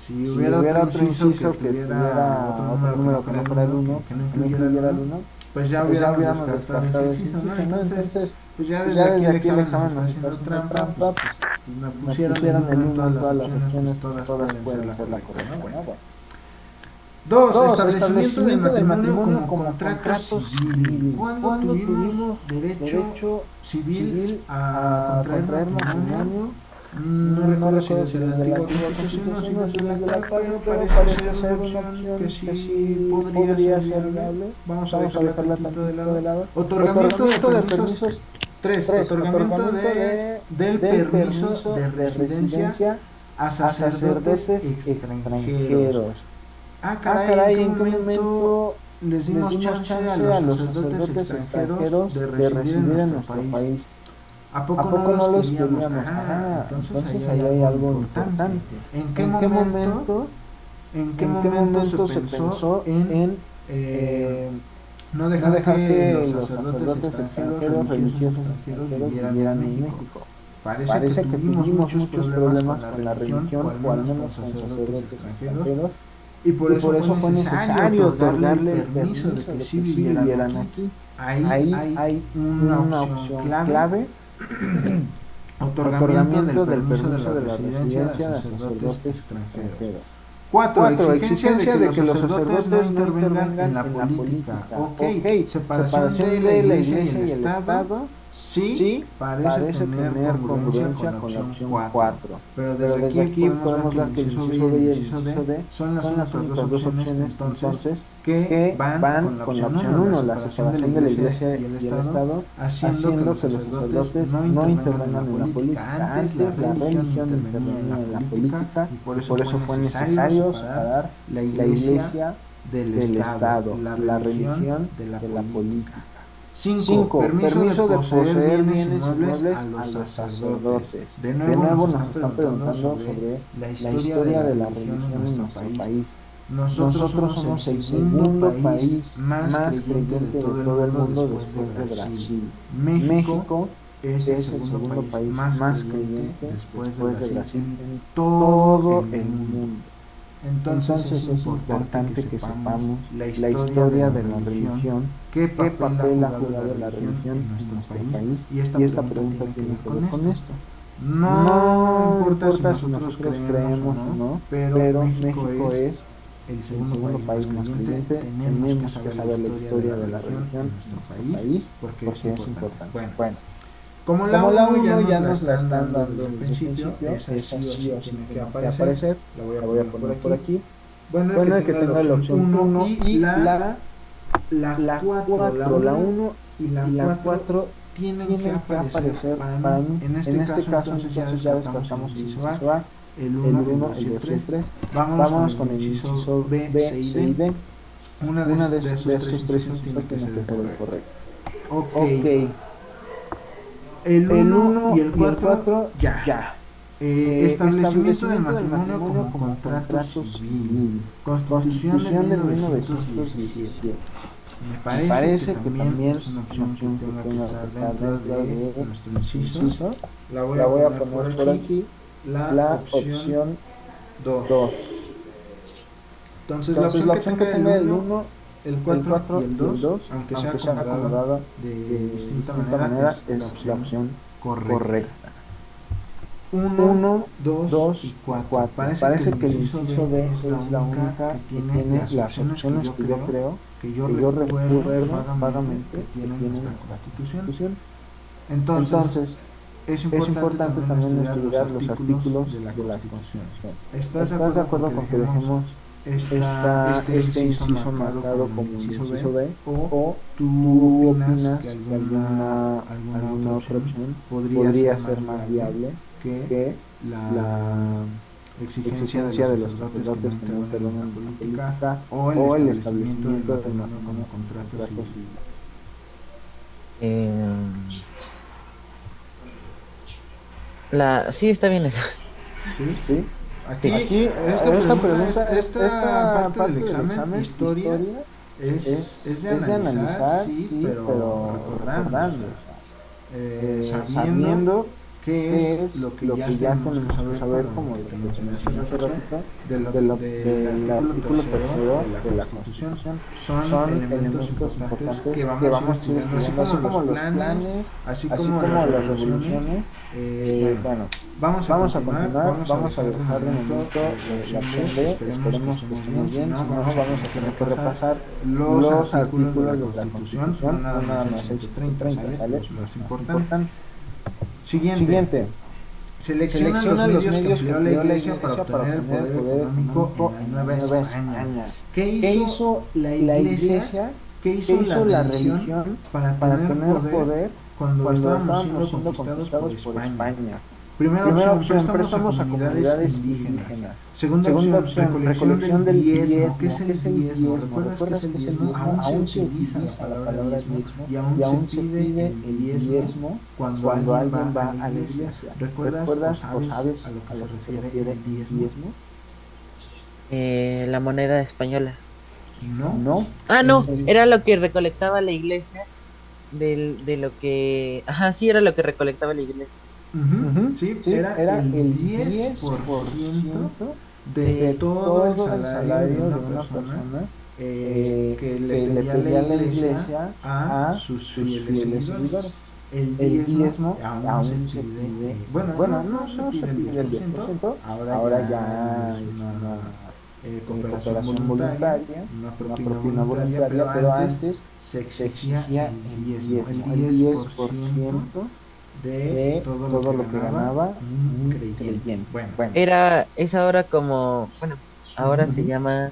Speaker 1: si hubiera otro inciso que tuviera otro número que no fuera el 1, que no incluyera el 1, pues ya hubiéramos descartado ese inciso, ¿no? Entonces, pues ya desde aquí el examen nos está haciendo trampa, pues me pusieron el 1 en todas las opciones, todas pueden ser la correcta, ¿no? 2. Establecimiento del matrimonio como contrato civil. ¿Cuándo tuvimos derecho civil a contraer matrimonio? No recuerdo si desde la antigua Constitución o si desde la actual, pero parece ser una opción que sí podría ser viable. Vamos a dejarla tantito de lado. Otorgamiento de permisos. 3. Otorgamiento del permiso de residencia a sacerdotes extranjeros. Caray, ¿en qué momento les dimos chance a los sacerdotes extranjeros de residir en nuestro país? ¿A poco no los queríamos? Entonces ahí hay algo importante. ¿En qué momento se pensó en no dejar que los sacerdotes extranjeros, religiosos extranjeros vivieran en México? Parece que tuvimos muchos problemas con la religión, o al menos con sacerdotes extranjeros. Y por eso fue necesario otorgarle el permiso de que sí vivieran aquí. Ahí hay una opción clave. Otorgamiento del permiso de la residencia de sacerdotes extranjeros. 4. Exigencia de que los sacerdotes no intervengan en la política. Ok, separación de la Iglesia y el Estado. Sí, parece tener congruencia con la opción 4. Pero desde aquí podemos ver que el inciso B y el inciso D son las únicas dos opciones entonces que van con la opción 1, la separación de la Iglesia y el Estado, haciendo que los sacerdotes no intervengan en la política. Antes la religión intervenía en la política y por eso fue necesario separar la Iglesia del Estado, la religión de la política. 5. Permiso de poseer bienes inmuebles a los sacerdotes. De nuevo nos están preguntando sobre la historia de la religión en nuestro país. Nosotros somos el segundo país más creyente de todo el mundo después de Brasil. México es el segundo país más creyente después de Brasil en todo el mundo. Entonces es importante que sepamos la historia de la religión, qué papel ha jugado la religión en nuestro país, y esta pregunta tiene que ver con esto. No importa si nosotros creemos o no, pero México es el segundo país más creyente. Tenemos que saber la historia de la religión en nuestro país porque es importante. Bueno, como la ONU ya nos la están dando desde el principio, esa sí o sí tiene que aparecer. La voy a poner por aquí. Bueno, el que tenga la opción 1 y la 4, la 1 y la 4 tienen que aparecer para mí. En este caso, entonces ya descartamos el inciso A, el 1, el 2 y el 3. Vámonos con el inciso B, C y D. Una de esos tres incisos tiene que ser el correcto. Ok. El 1 y el 4, ya. Establecimiento del matrimonio como contrato civil. Constitución de 1917. Me parece que también es una opción que tenga que estar dentro de nuestro inciso. La voy a poner por aquí. La opción 2. Entonces la opción que tenga el 1, el 4 y el 2, aunque sea acomodada de distinta manera, es la opción correcta. 1, 2 y 4. Parece que el inciso D es la única que tiene las opciones que yo recuerdo vagamente que tiene nuestra Constitución. Entonces, es importante también estudiar los artículos de la Constitución. ¿Estás de acuerdo con que dejemos este inciso marcado como inciso B? ¿O tú opinas que alguna otra opción podría ser más viable que la exigencia de los sacerdotes que no intervengan en la política o el establecimiento del matrimonio como contrato civil?
Speaker 2: Sí, está bien eso.
Speaker 1: ¿Sí? Aquí esta pregunta, esta parte del examen, historia, es de analizar, sí, pero recordando, sabiendo qué es lo que ya tenemos que saber, como lo que mencioné hace ratito, del artículo 3 de la Constitución. Son elementos importantes que vamos estudiando, así como los planes, así como las revoluciones. Bueno, vamos a continuar, vamos a dejar de momento la opción B, esperemos que estemos bien, si no vamos a tener que repasar los artículos de la Constitución, no nada más el 30, ¿sale? Es más importante. Siguiente. Selecciona los medios que empleó la Iglesia para obtener el poder económico en la Nueva España. ¿Qué hizo la Iglesia? ¿Qué hizo la religión para tener poder cuando estábamos siendo conquistados por España? Primera opción, préstamos a comunidades indígenas. Segunda opción, recolección del diezmo. ¿Qué es el diezmo? ¿Recuerdas que es el diezmo? Aún se utiliza la palabra diezmo y aún se pide el diezmo cuando alguien va a la iglesia. ¿Recuerdas o sabes a lo que se refiere el diezmo?
Speaker 2: La moneda española.
Speaker 1: No.
Speaker 2: No, era lo que recolectaba la iglesia de lo que... Ajá, sí, era lo que recolectaba la iglesia.
Speaker 1: Sí, era el 10% de todo el salario de una persona que le pedía a la iglesia a sus fieles seguidores. El diezmo aún se pide, bueno, no se pide el 10%, ahora ya es una cooperación voluntaria, una propina voluntaria, pero antes se exigía el 10% de todo lo que ganaba un creyente. Bueno.
Speaker 2: Es ahora como, bueno, ahora se llama,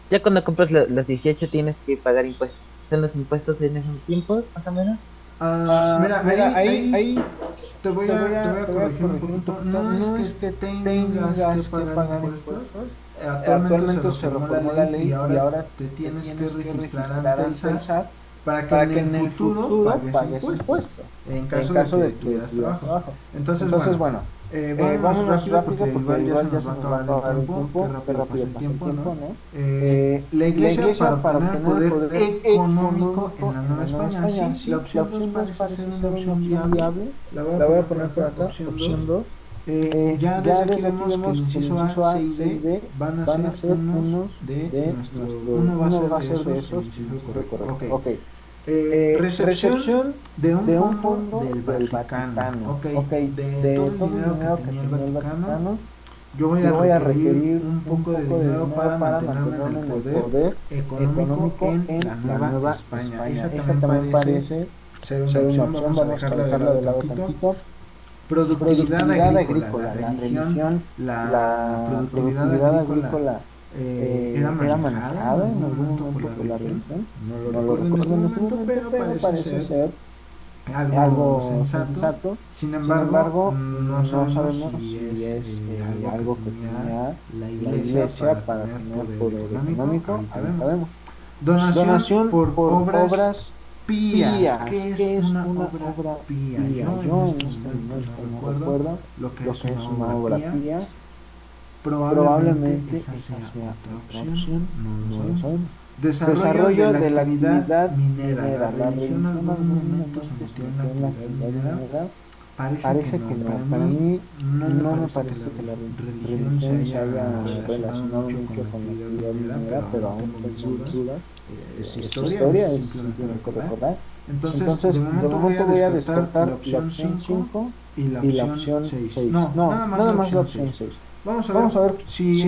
Speaker 2: ya cuando compras los 18 tienes que pagar impuestos. ¿Son los impuestos en esos tiempos, más o menos?
Speaker 1: Mira, ahí te voy a corregir un poquito. No es que tengas que pagar impuestos. Actualmente se reformó la ley y ahora te tienes que registrar ante el SAT para que en el futuro pagues impuestos, en caso de que tuvieras trabajo. Entonces, bueno, Vámonos rápido porque igual ya se nos va a acabar el tiempo. Qué rápido pasa el tiempo, ¿no? La iglesia para obtener poder económico en la Nueva España, sí, la opción 2 parece ser una opción viable. La voy a poner por acá, opción 2. Ya desde aquí vemos que el inciso A, C y D van a ser unos de nuestro, uno va a ser de esos, el inciso correcto. Okay. Recepción de un fondo del Vaticano. De todo el dinero que tenía el Vaticano, yo voy a requerir un poco de dinero para mantenerme en el poder económico en la Nueva España. Esa también parece ser una opción, vamos a dejarla de lado tantito. Productividad agrícola, la religión, la productividad agrícola era manejada en algún momento por la religión. No lo recuerdo en este momento, pero parece ser algo sensato. Sin embargo, no sabemos si es algo que tenía la iglesia para tener poder económico. Ahora sabemos. Donación por obras pías. ¿Qué es una obra pía? Yo en este momento no recuerdo lo que es una obra pía. Probablemente esa sea otra opción, no lo sabemos. Desarrollo de la actividad minera. La religión en algún momento se metió en la actividad minera. Parece que no. Para mí no me parece que la religión se haya relacionado mucho con la actividad minera, pero aún tengo dudas. Es historia, es simplemente recordar. Entonces, de momento voy a descartar la opción 5 y la opción 6. No, nada más la opción 6. Vamos a ver si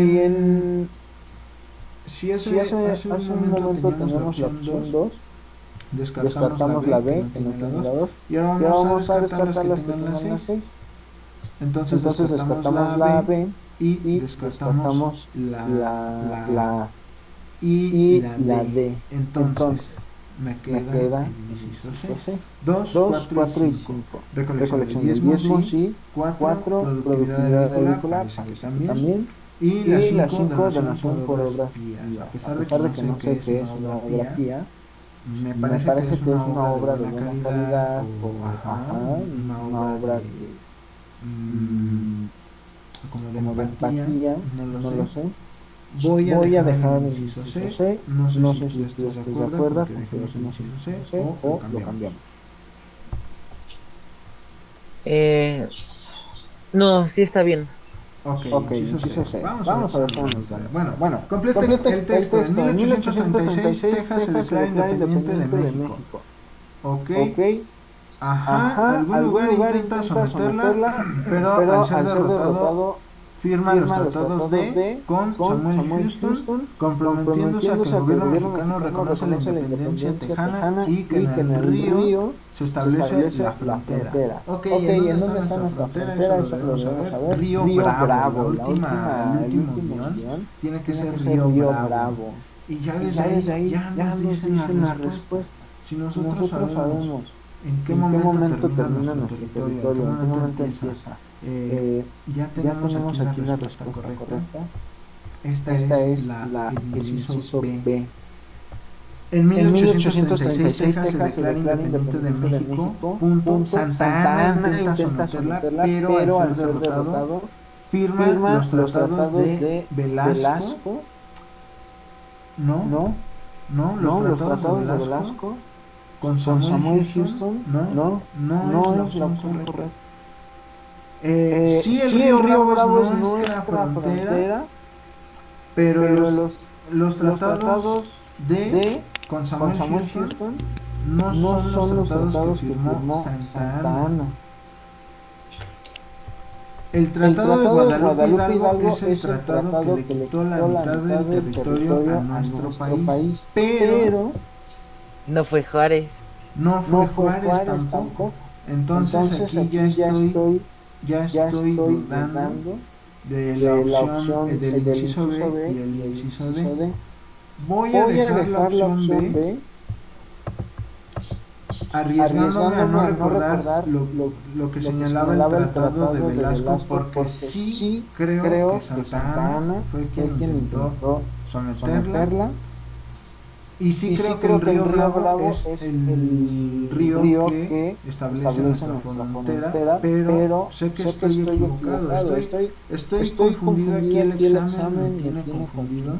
Speaker 1: hace un momento teníamos la opción 2, descartamos la B, que no tiene la 2, y ahora vamos a descartar las que tienen la 6. Entonces descartamos la B y descartamos la y la D. Entonces me queda el inciso C. 2, 4 y 5. Recolección del diezmo, sí. 4, productividad agrícola, también. Y la 5, donación por obras pías. A pesar de que no sé qué es una obra pía, me parece que es una obra de buena calidad, una obra como de empatía, no lo sé. Voy a dejar el inciso C, no sé si ustedes están de acuerdo, considero que el inciso C o lo cambiamos.
Speaker 2: No, sí está bien.
Speaker 1: Ok, inciso C. Vamos a ver cómo nos va. Bueno, complete el texto. En 1836 Texas se declara independiente de México. Ok. Algún lugar intenta someterla, pero al ser derrotado firma los tratados con Samuel Houston, comprometiéndose a que el gobierno mexicano reconoce la independencia tejana y que en el río se establece la frontera. Ok, ¿en dónde está nuestra frontera? Eso lo vamos a ver. Río Bravo, el último guión tiene que ser Río Bravo. Y ya desde ahí ya nos dicen la respuesta. Si nosotros sabemos en qué momento termina nuestro territorio, en qué momento empieza. Ya tenemos aquí la respuesta correcta. Esta es el inciso B. En 1836 Texas se declara independiente de México. Santa Ana intenta someterla, pero al ser derrotado firma los tratados de Velasco. No, los tratados de Velasco con Samuel Houston. No es la opción correcta. Sí, el río Bravo es nuestra frontera, pero los tratados con Samuel Houston no son los tratados que firmó Santa Ana. El Tratado de Guadalupe Hidalgo es el tratado que le quitó la mitad del territorio a nuestro país, pero
Speaker 2: no fue Juárez.
Speaker 1: No fue Juárez tampoco. Entonces aquí ya estoy dudando de la opción del inciso B y el inciso D. Voy a dejar la opción B, arriesgándome a no recordar lo que señalaba el tratado de Velasco, porque sí creo que Santa Ana fue quien intentó someterla. Y sí creo que el río Bravo es el río que establece nuestra frontera, pero sé que estoy equivocado, estoy confundido aquí, el examen me tiene confundido,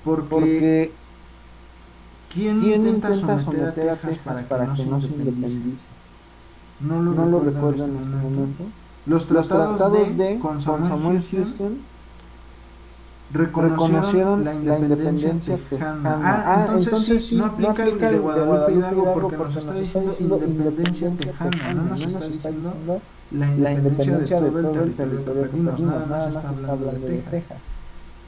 Speaker 1: porque ¿quién intenta someter a Texas para que no se independice? No lo recuerdo en este momento. Los tratados de con Samuel Houston reconocieron la independencia tejana. Entonces sí, no aplica el de Guadalupe Hidalgo porque nos está diciendo independencia tejana, no nos está diciendo la independencia de todo el territorio que perdimos, nada más está hablando de Texas.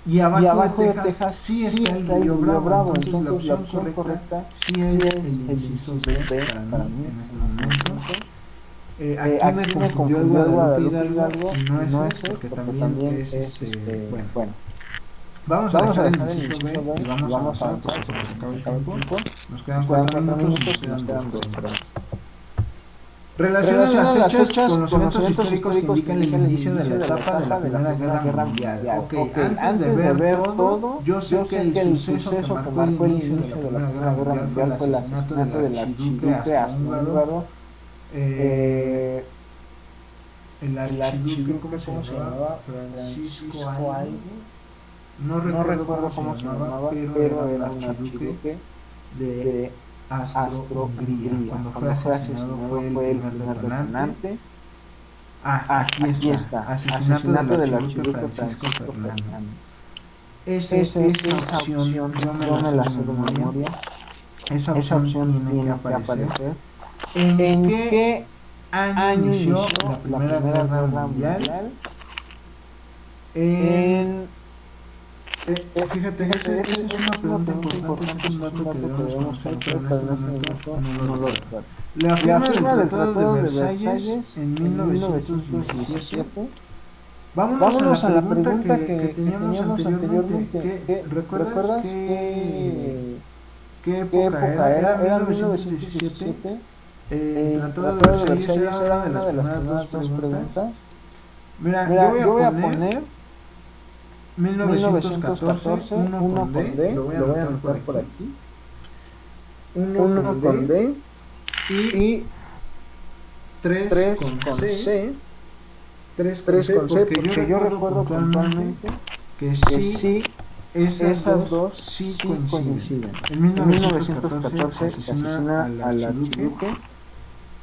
Speaker 1: Y abajo de Texas sí está el río Bravo, entonces la opción correcta sí es el inciso B para mí en este momento. Aquí me confundió el Guadalupe Hidalgo y no es eso, porque también es bueno. Vamos a dejar el inciso B y vamos a avanzar porque se nos acaba el tiempo. Nos quedan 4 minutos y nos quedan 2 preguntas. Relaciona las fechas con los eventos históricos que indican el inicio de la etapa de la Primera Guerra Mundial. Ok, antes de ver todo, yo sé que el suceso que marcó el inicio de la Primera Guerra Mundial fue el asesinato del archiduque austrohúngaro. El archiduque, ¿cómo se llamaba? Francisco algo. No recuerdo cómo se llamaba, pero era un archiduque de Austro-Hungría. Cuando fue asesinado fue el primer detonante. Aquí está. Asesinato del archiduque Francisco Fernando. Esa opción yo me la sé de memoria. Esa opción tiene que aparecer. ¿En qué año inició la Primera Guerra Mundial? Fíjate, esa es una pregunta importante, es un dato que debemos conocer, pero en este momento no lo recuerdo. La firma del Tratado de Versalles en 1917. Vámonos a la pregunta que teníamos anteriormente. ¿Recuerdas qué época era? ¿Era 1917? El Tratado de Versalles era una de las primeras dos preguntas. Mira, yo voy a poner 1914, uno con D, lo voy a anotar por aquí. Uno con D y 3 con C. 3 con C, porque yo recuerdo puntualmente que sí, esas dos sí coinciden. En 1914 asesina al archiduque.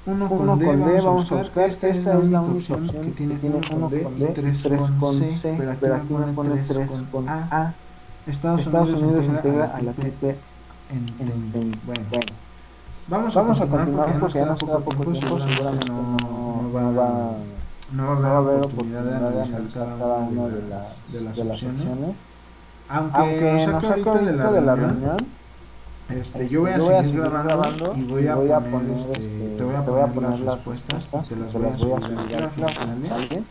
Speaker 1: Uno con D, vamos a buscar. Esta es la única opción que tiene uno con D y 3 con C, pero aquí me pone 3 con A. Estados Unidos integra a la triple en bueno. Vamos a continuar porque ya nos queda poco tiempo, seguramente no va a haber oportunidad de analizar cada una de las opciones. Aunque nos saque ahorita de la reunión, yo voy a seguir grabando y voy a poner, te voy a poner las respuestas y te las voy a subir ¿vale?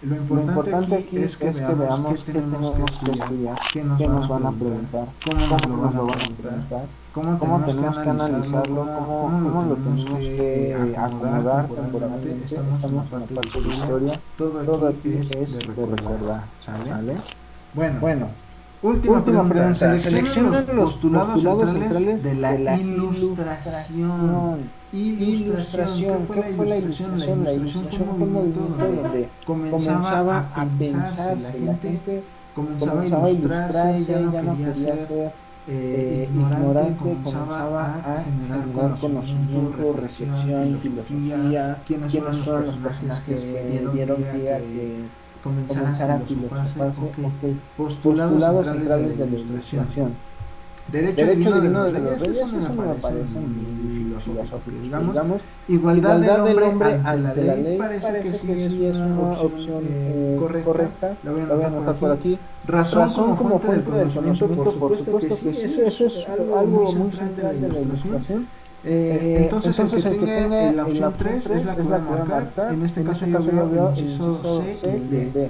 Speaker 1: Lo importante aquí es que veamos qué tenemos que estudiar, qué nos van a preguntar, cómo nos lo van a preguntar, cómo tenemos que analizarlo, cómo lo tenemos que acomodar temporalmente. Estamos en la parte de historia, todo aquí es de recordar, ¿sale? Bueno. Última pregunta. Selecciona los postulados centrales de la ilustración. Ilustración. ¿Qué fue la ilustración? La ilustración fue un movimiento donde comenzaba a pensar, la gente comenzaba a ilustrarse, ya no quería ser ignorante, comenzaba a generar conocimiento, reflexión, filosofía, quiénes fueron los personajes que dieron pie a que comenzar a filosofarse, postulados centrales de la ilustración. Derecho divino de los reyes, eso no me parece muy filosófico, digamos. Igualdad del hombre ante la ley, parece que sí es una opción correcta, la voy a anotar por aquí. Razón como fuente del conocimiento, por supuesto que sí, eso es algo muy central de la ilustración. Entonces el que tenga la opción 3 es la que voy a marcar. En este caso yo veo el inciso C y D.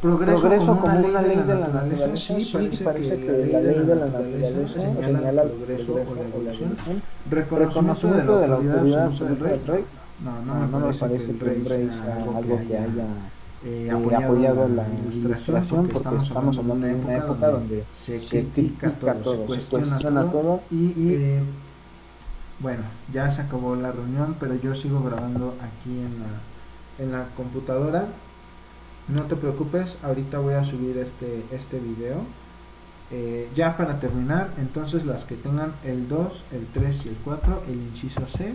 Speaker 1: Progreso como una ley de la naturaleza, sí, parece que la ley de la naturaleza señala el progreso o la evolución. Reconocimiento de la autoridad absoluta del rey. No me parece que el rey sea algo que haya apoyado la ilustración, porque estamos hablando de una época donde se critica todo, se cuestiona todo y bueno, ya se acabó la reunión, pero yo sigo grabando aquí en la computadora. No te preocupes, ahorita voy a subir este video. Ya para terminar, entonces las que tengan el 2, el 3 y el 4, el inciso C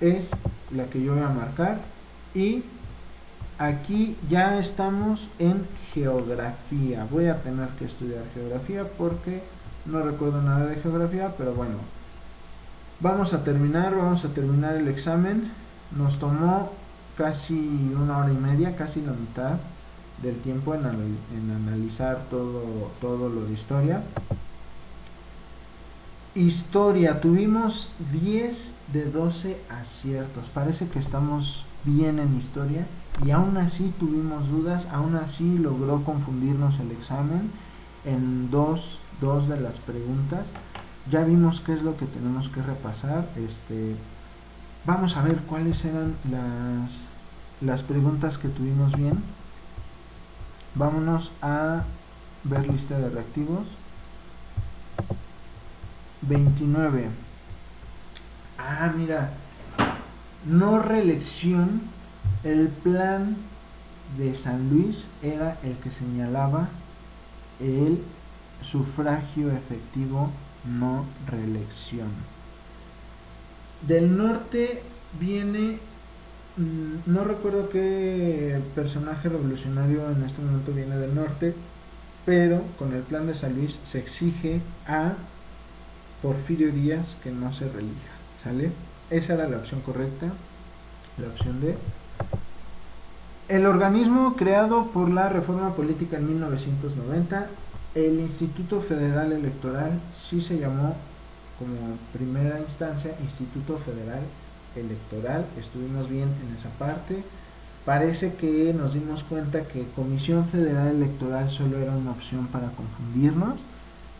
Speaker 1: es la que yo voy a marcar. Y aquí ya estamos en geografía. Voy a tener que estudiar geografía porque no recuerdo nada de geografía, pero bueno. Vamos a terminar el examen. Nos tomó casi 1 hora y media, casi la mitad del tiempo en analizar todo lo de historia. Historia, tuvimos 10 de 12 aciertos. Parece que estamos bien en historia y aún así tuvimos dudas, aún así logró confundirnos el examen en dos de las preguntas. Ya vimos qué es lo que tenemos que repasar. Vamos a ver cuáles eran las preguntas que tuvimos bien. Vámonos a ver lista de reactivos. 29. Ah, mira. No reelección. El plan de San Luis era el que señalaba el sufragio efectivo, no reelección. Del norte viene, no recuerdo qué personaje revolucionario en este momento viene del norte, pero con el plan de San Luis se exige a Porfirio Díaz que no se reelija, ¿sale? Esa era la opción correcta, la opción D. El organismo creado por la reforma política en 1990, el Instituto Federal Electoral, sí se llamó como primera instancia Instituto Federal Electoral. Estuvimos bien en esa parte. Parece que nos dimos cuenta que Comisión Federal Electoral solo era una opción para confundirnos.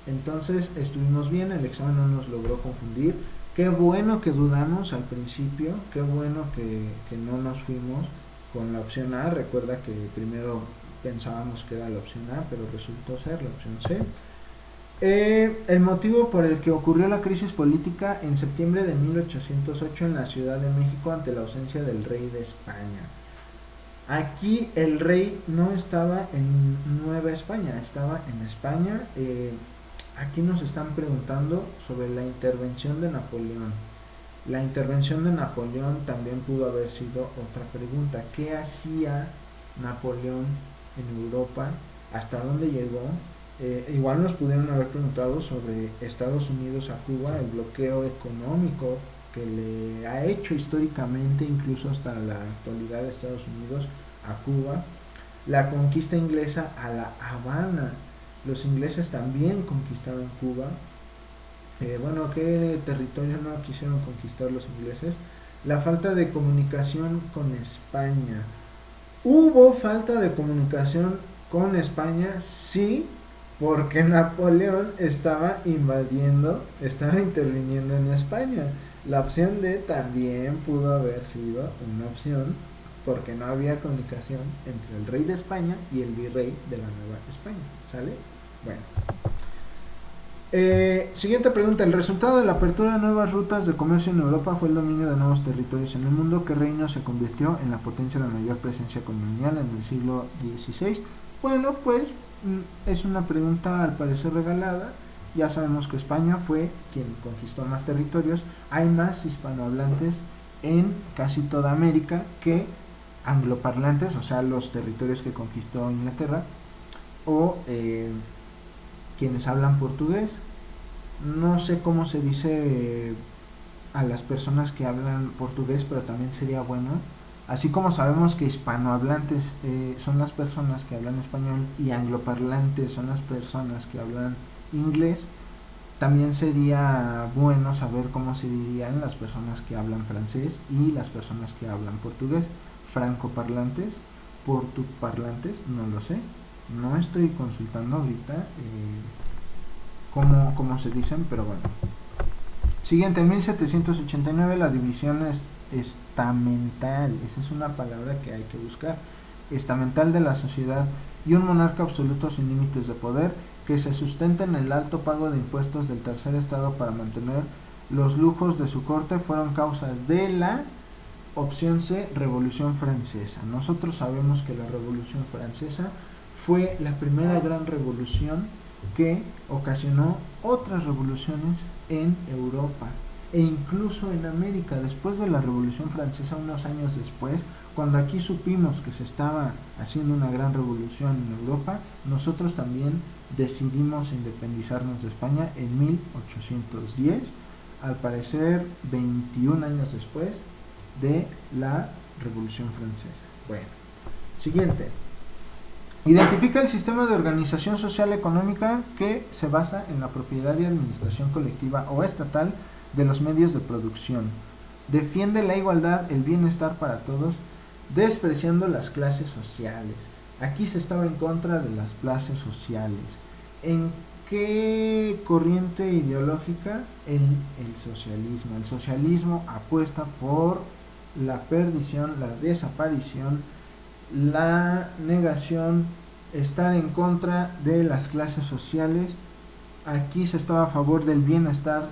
Speaker 1: Entonces estuvimos bien, el examen no nos logró confundir. Qué bueno que dudamos al principio, qué bueno que no nos fuimos con la opción A. Recuerda que primero pensábamos que era la opción A, pero resultó ser la opción C. El motivo por el que ocurrió la crisis política en septiembre de 1808 en la Ciudad de México ante la ausencia del rey de España. Aquí el rey no estaba en Nueva España, estaba en España. Aquí nos están preguntando sobre la intervención de Napoleón. La intervención de Napoleón también pudo haber sido otra pregunta. ¿Qué hacía Napoleón en Europa? ¿Hasta dónde llegó? Igual nos pudieron haber preguntado sobre Estados Unidos a Cuba, el bloqueo económico que le ha hecho históricamente, incluso hasta la actualidad, de Estados Unidos a Cuba, la conquista inglesa a La Habana. Los ingleses también conquistaron Cuba. Bueno, ¿qué territorio no quisieron conquistar los ingleses? La falta de comunicación con España. ¿Hubo falta de comunicación con España? Sí, porque Napoleón estaba invadiendo, estaba interviniendo en España. La opción D también pudo haber sido una opción, porque no había comunicación entre el rey de España y el virrey de la Nueva España. ¿Sale? Bueno. Siguiente pregunta. El resultado de la apertura de nuevas rutas de comercio en Europa fue el dominio de nuevos territorios en el mundo. ¿Qué reino se convirtió en la potencia de mayor presencia colonial en el siglo XVI? Bueno, pues es una pregunta al parecer regalada. Ya sabemos que España fue quien conquistó más territorios. Hay más hispanohablantes en casi toda América que angloparlantes, o sea, los territorios que conquistó Inglaterra, o quienes hablan portugués. No sé cómo se dice a las personas que hablan portugués, pero también sería bueno. Así como sabemos que hispanohablantes son las personas que hablan español y angloparlantes son las personas que hablan inglés, también sería bueno saber cómo se dirían las personas que hablan francés y las personas que hablan portugués. Francoparlantes, portuparlantes, no lo sé. No estoy consultando ahorita cómo se dicen, pero bueno. Siguiente, en 1789 la división estamental, esa es una palabra que hay que buscar. estamental de la sociedad y un monarca absoluto sin límites de poder, que se sustenta en el alto pago de impuestos del tercer estado para mantener los lujos de su corte, fueron causas de la opción C, Revolución Francesa. Nosotros sabemos que la Revolución Francesa fue la primera gran revolución que ocasionó otras revoluciones en Europa e incluso en América. Después de la Revolución Francesa, unos años después, cuando aquí supimos que se estaba haciendo una gran revolución en Europa, nosotros también decidimos independizarnos de España en 1810, al parecer 21 años después de la Revolución Francesa. Bueno, siguiente. Identifica el sistema de organización social económica que se basa en la propiedad y administración colectiva o estatal de los medios de producción. Defiende la igualdad, el bienestar para todos, despreciando las clases sociales. Aquí se estaba en contra de las clases sociales. ¿En qué corriente ideológica? En el socialismo. El socialismo apuesta por la perdición, la desaparición, la negación, estar en contra de las clases sociales. Aquí se estaba a favor del bienestar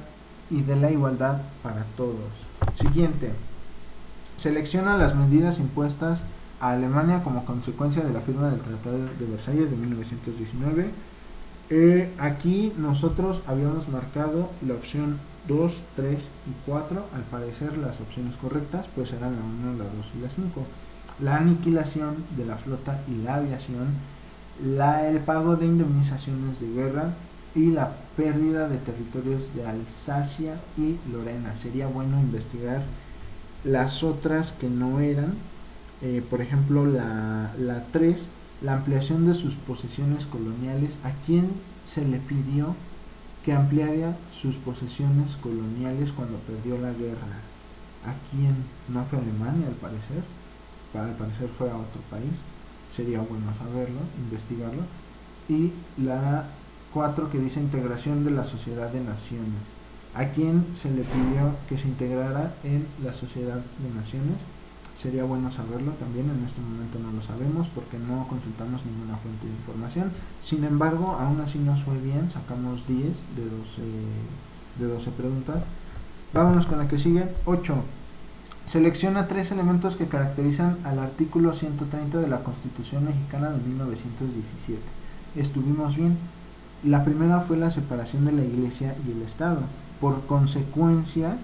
Speaker 1: y de la igualdad para todos. Siguiente. Selecciona las medidas impuestas a Alemania como consecuencia de la firma del Tratado de Versalles de 1919. Aquí nosotros habíamos marcado la opción 2, 3 y 4. Al parecer las opciones correctas pues eran la 1, la 2 y la 5. La aniquilación de la flota y la aviación, el pago de indemnizaciones de guerra y la pérdida de territorios de Alsacia y Lorena. Sería bueno investigar las otras que no eran, por ejemplo la 3, la ampliación de sus posesiones coloniales. ¿A quién se le pidió que ampliara sus posesiones coloniales cuando perdió la guerra? ¿A quién? No fue a Alemania, al parecer. Al parecer fue a otro país. Sería bueno saberlo, investigarlo. Y la 4, que dice integración de la sociedad de naciones. ¿A quién se le pidió que se integrara en la sociedad de naciones? Sería bueno saberlo también. En este momento no lo sabemos porque no consultamos ninguna fuente de información. Sin embargo, aún así nos fue bien. Sacamos 10 de 12 preguntas. Vámonos con la que sigue. 8. Selecciona 3 elementos que caracterizan al artículo 130 de la Constitución Mexicana de 1917. Estuvimos bien. La primera fue la separación de la Iglesia y el Estado. Por consecuencia,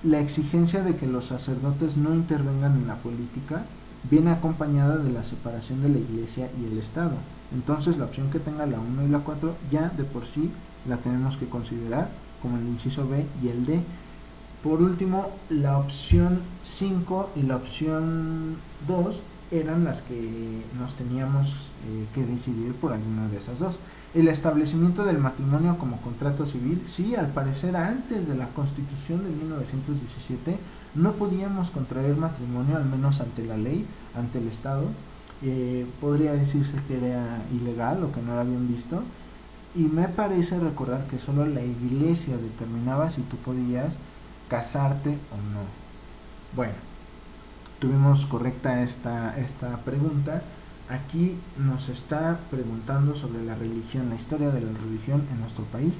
Speaker 1: la exigencia de que los sacerdotes no intervengan en la política viene acompañada de la separación de la Iglesia y el Estado. Entonces la opción que tenga la 1 y la 4 ya de por sí la tenemos que considerar, como el inciso B y el D. Por último, la opción 5 y la opción 2 eran las que nos teníamos que decidir por alguna de esas dos. El establecimiento del matrimonio como contrato civil, sí, al parecer antes de la Constitución de 1917 no podíamos contraer matrimonio, al menos ante la ley, ante el Estado. Podría decirse que era ilegal o que no era bien visto. Y me parece recordar que solo la Iglesia determinaba si tú podías casarte o no. Bueno, tuvimos correcta esta pregunta. Aquí nos está preguntando sobre la religión, la historia de la religión en nuestro país.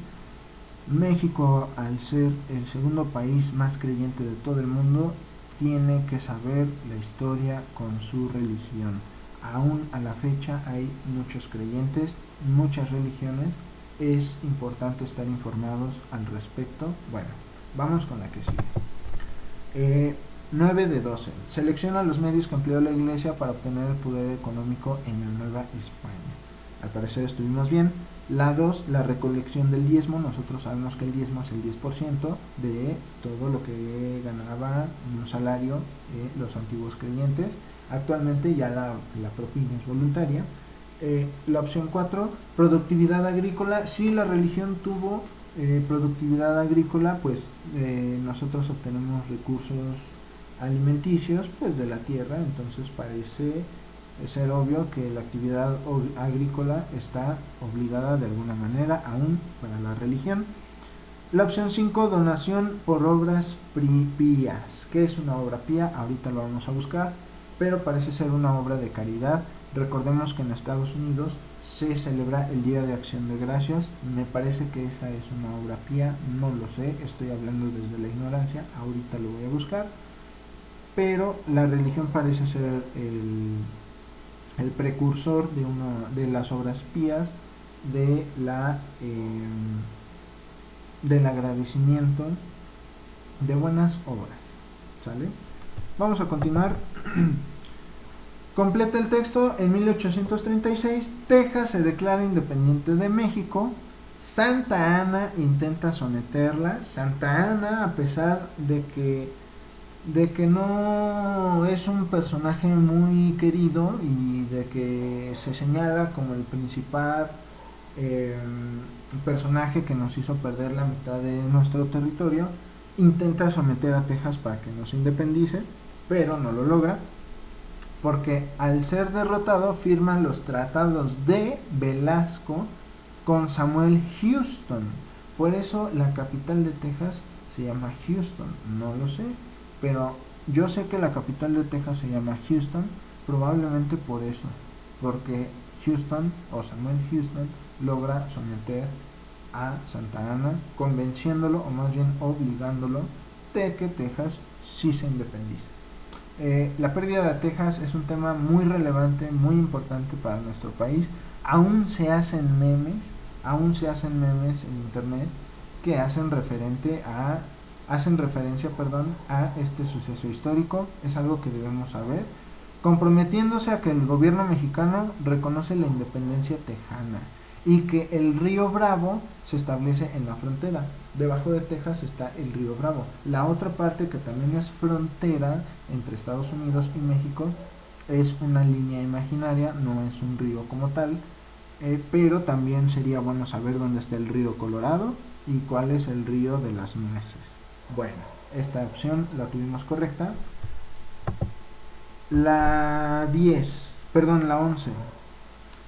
Speaker 1: México, al ser el segundo país más creyente de todo el mundo, tiene que saber la historia con su religión. Aún a la fecha hay muchos creyentes, muchas religiones. Es importante estar informados al respecto. Bueno, vamos con la que sigue. 9 de 12. Selecciona los medios que empleó la Iglesia para obtener el poder económico en la Nueva España. Al parecer estuvimos bien. La 2, la recolección del diezmo. Nosotros sabemos que el diezmo es el 10% de todo lo que ganaba un salario los antiguos creyentes. Actualmente ya la propina es voluntaria. La opción 4, productividad agrícola. Si la religión tuvo productividad agrícola, pues nosotros obtenemos recursos alimenticios pues de la tierra. Entonces parece ser obvio que la actividad agrícola está obligada de alguna manera aún para la religión. La opción 5, donación por obras pías. ¿Qué es una obra pía? Ahorita lo vamos a buscar. pero parece ser una obra de caridad. Recordemos que en Estados Unidos se celebra el Día de Acción de Gracias. Me parece que esa es una obra pía, no lo sé, estoy hablando desde la ignorancia, ahorita lo voy a buscar. Pero la religión parece ser el precursor de una de las obras pías, de la del agradecimiento de buenas obras. ¿Sale? Vamos a continuar. Completa el texto. En 1836, Texas se declara independiente de México. Santa Anna intenta someterla. Santa Anna, a pesar de que no es un personaje muy querido y de que se señala como el principal personaje que nos hizo perder la mitad de nuestro territorio, intenta someter a Texas para que nos independice, pero no lo logra, porque al ser derrotado firman los tratados de Velasco con Samuel Houston. Por eso la capital de Texas se llama Houston, no lo sé, pero yo sé que la capital de Texas se llama Houston, probablemente por eso, porque Houston o Samuel Houston logra someter a Santa Anna, convenciéndolo o más bien obligándolo de que Texas sí se independice. La pérdida de Texas es un tema muy relevante, muy importante para nuestro país. Aún se hacen memes en internet que hacen referencia a este suceso histórico. Es algo que debemos saber, comprometiéndose a que el gobierno mexicano reconoce la independencia tejana y que el río Bravo se establece en la frontera. Debajo de Texas está el río Bravo. La otra parte que también es frontera entre Estados Unidos y México es una línea imaginaria, no es un río como tal, pero también sería bueno saber dónde está el río Colorado y cuál es el río de las nueces. Bueno, esta opción la tuvimos correcta. La 11.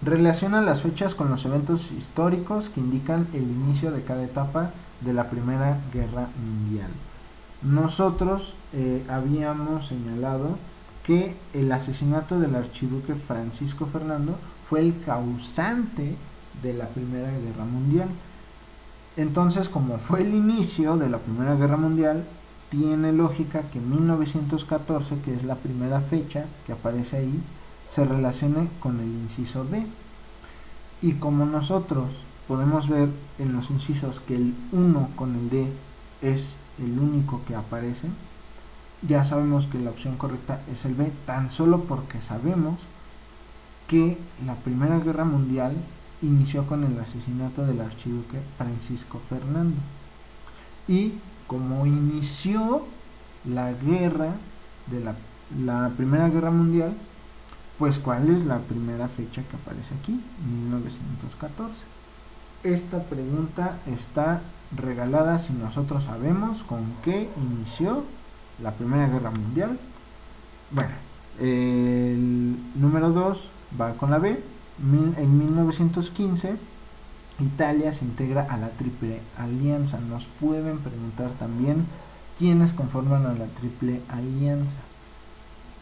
Speaker 1: Relaciona las fechas con los eventos históricos que indican el inicio de cada etapa de la Primera Guerra Mundial. Nosotros habíamos señalado que el asesinato del archiduque Francisco Fernando fue el causante de la Primera Guerra Mundial. Entonces, como fue el inicio de la Primera Guerra Mundial, tiene lógica que 1914, que es la primera fecha que aparece ahí, se relacione con el inciso D. Y como nosotros podemos ver en los incisos que el 1 con el D es el único que aparece, ya sabemos que la opción correcta es el B, tan solo porque sabemos que la Primera Guerra Mundial inició con el asesinato del archiduque Francisco Fernando. Y como inició la guerra de la Primera Guerra Mundial, pues ¿cuál es la primera fecha que aparece aquí? 1914. Esta pregunta está regalada si nosotros sabemos con qué inició la Primera Guerra Mundial. Bueno, el número 2 va con la B. En 1915 Italia se integra a la Triple Alianza. Nos pueden preguntar también quiénes conforman a la Triple Alianza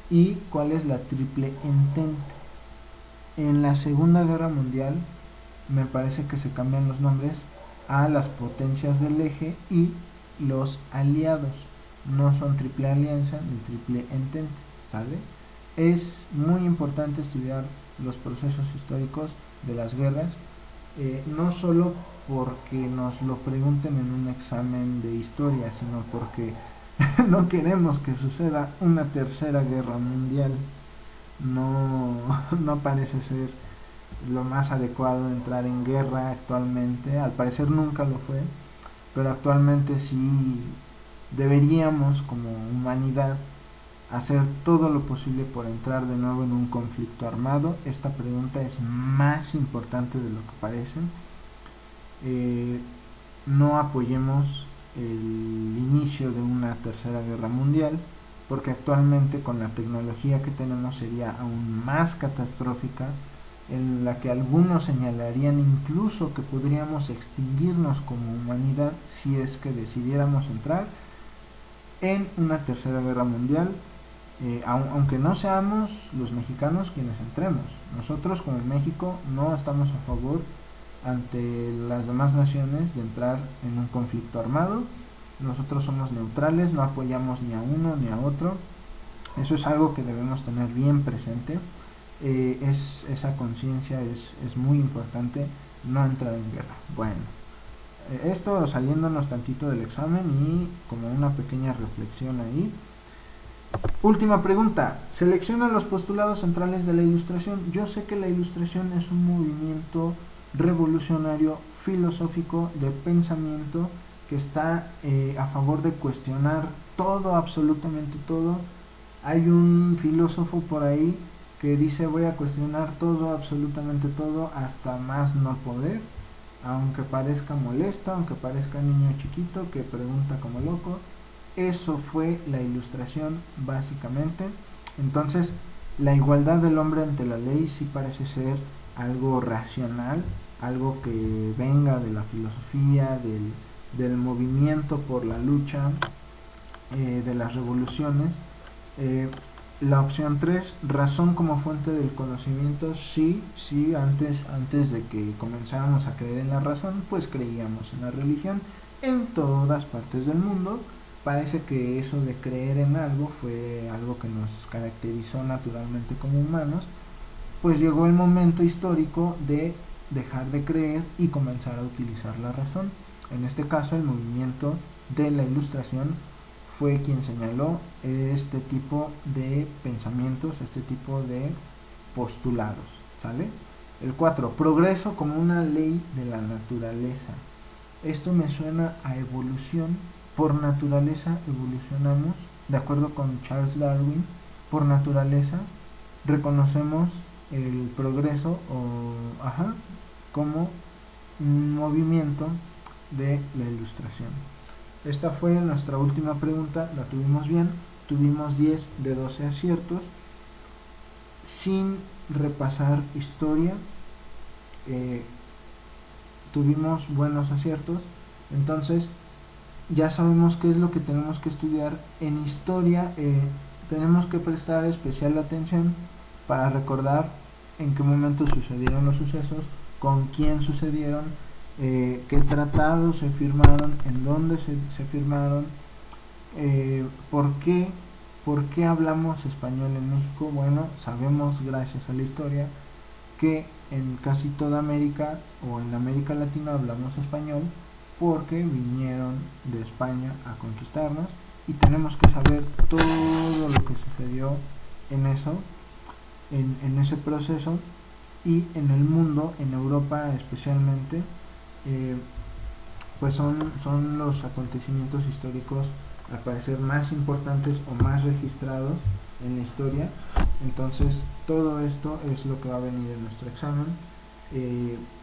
Speaker 1: y cuál es la Triple Entente. En la Segunda Guerra Mundial me parece que se cambian los nombres a las potencias del eje y los aliados. No son Triple Alianza ni Triple Entente, ¿sale? Es muy importante estudiar los procesos históricos de las guerras, no solo porque nos lo pregunten en un examen de historia, sino porque no queremos que suceda una tercera guerra mundial. No parece ser lo más adecuado entrar en guerra actualmente, al parecer nunca lo fue, pero actualmente sí deberíamos como humanidad hacer todo lo posible por entrar de nuevo en un conflicto armado. Esta pregunta es más importante de lo que parece. No apoyemos el inicio de una tercera guerra mundial, porque actualmente con la tecnología que tenemos sería aún más catastrófica, en la que algunos señalarían incluso que podríamos extinguirnos como humanidad si es que decidiéramos entrar en una tercera guerra mundial. aunque no seamos los mexicanos quienes entremos. Nosotros como México no estamos a favor ante las demás naciones de entrar en un conflicto armado. Nosotros somos neutrales, no apoyamos ni a uno ni a otro. Eso es algo que debemos tener bien presente. Esa conciencia es muy importante, no entrar en guerra. Bueno, esto saliéndonos tantito del examen y como una pequeña reflexión ahí. Última pregunta, selecciona los postulados centrales de la Ilustración. Yo sé que la Ilustración es un movimiento revolucionario, filosófico, de pensamiento, que está a favor de cuestionar todo, absolutamente todo. Hay un filósofo por ahí que dice: voy a cuestionar todo, absolutamente todo, hasta más no poder, aunque parezca molesto, aunque parezca niño chiquito que pregunta como loco. Eso fue la Ilustración básicamente. Entonces, la igualdad del hombre ante la ley sí parece ser algo racional, algo que venga de la filosofía, del movimiento por la lucha, de las revoluciones. La opción 3, razón como fuente del conocimiento. Sí, antes de que comenzáramos a creer en la razón, pues creíamos en la religión en todas partes del mundo. Parece que eso de creer en algo fue algo que nos caracterizó naturalmente como humanos. Pues llegó el momento histórico de dejar de creer y comenzar a utilizar la razón. En este caso, el movimiento de la Ilustración fue quien señaló este tipo de pensamientos, este tipo de postulados, ¿sale? El 4, progreso como una ley de la naturaleza. Esto me suena a evolución. Por naturaleza evolucionamos, de acuerdo con Charles Darwin. Por naturaleza reconocemos el progreso como un movimiento de la Ilustración. Esta fue nuestra última pregunta, la tuvimos bien, tuvimos 10 de 12 aciertos, sin repasar historia. Tuvimos buenos aciertos. Entonces ya sabemos qué es lo que tenemos que estudiar en historia. Tenemos que prestar especial atención para recordar en qué momento sucedieron los sucesos, con quién sucedieron, qué tratados se firmaron, en dónde se firmaron, por qué hablamos español en México. Bueno, sabemos gracias a la historia que en casi toda América o en América Latina hablamos español porque vinieron de España a conquistarnos, y tenemos que saber todo lo que sucedió en eso, en ese proceso, y en el mundo, en Europa especialmente. Pues son los acontecimientos históricos al parecer más importantes o más registrados en la historia. Entonces todo esto es lo que va a venir en nuestro examen.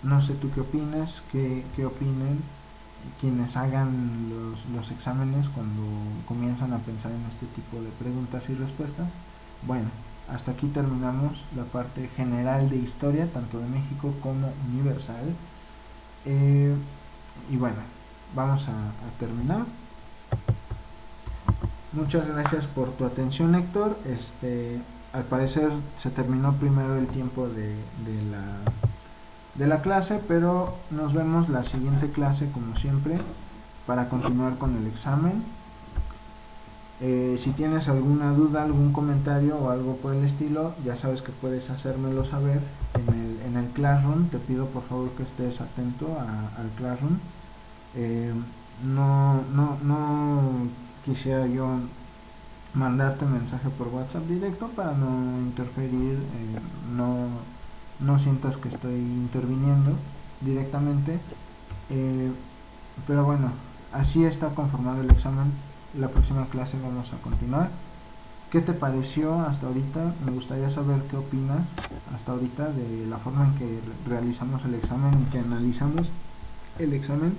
Speaker 1: No sé tú qué opinas, qué opinen quienes hagan los exámenes cuando comienzan a pensar en este tipo de preguntas y respuestas. Bueno, hasta aquí terminamos la parte general de historia, tanto de México como universal. Y bueno, vamos a terminar. Muchas gracias por tu atención, Héctor. Al parecer se terminó primero el tiempo de la clase, pero nos vemos la siguiente clase como siempre para continuar con el examen. Si tienes alguna duda, algún comentario o algo por el estilo, ya sabes que puedes hacérmelo saber en el Classroom. Te pido por favor que estés atento al Classroom. No quisiera yo mandarte mensaje por WhatsApp directo para no interferir, no sientas que estoy interviniendo directamente, pero bueno, así está conformado el examen. La próxima clase vamos a continuar. ¿Qué te pareció hasta ahorita? Me gustaría saber qué opinas hasta ahorita de la forma en que realizamos el examen, en que analizamos el examen.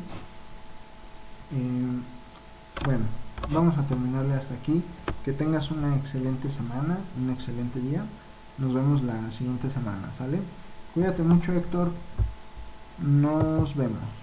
Speaker 1: Bueno, vamos a terminarle hasta aquí. Que tengas una excelente semana, un excelente día. Nos vemos la siguiente semana, ¿sale? Cuídate mucho, Héctor. Nos vemos.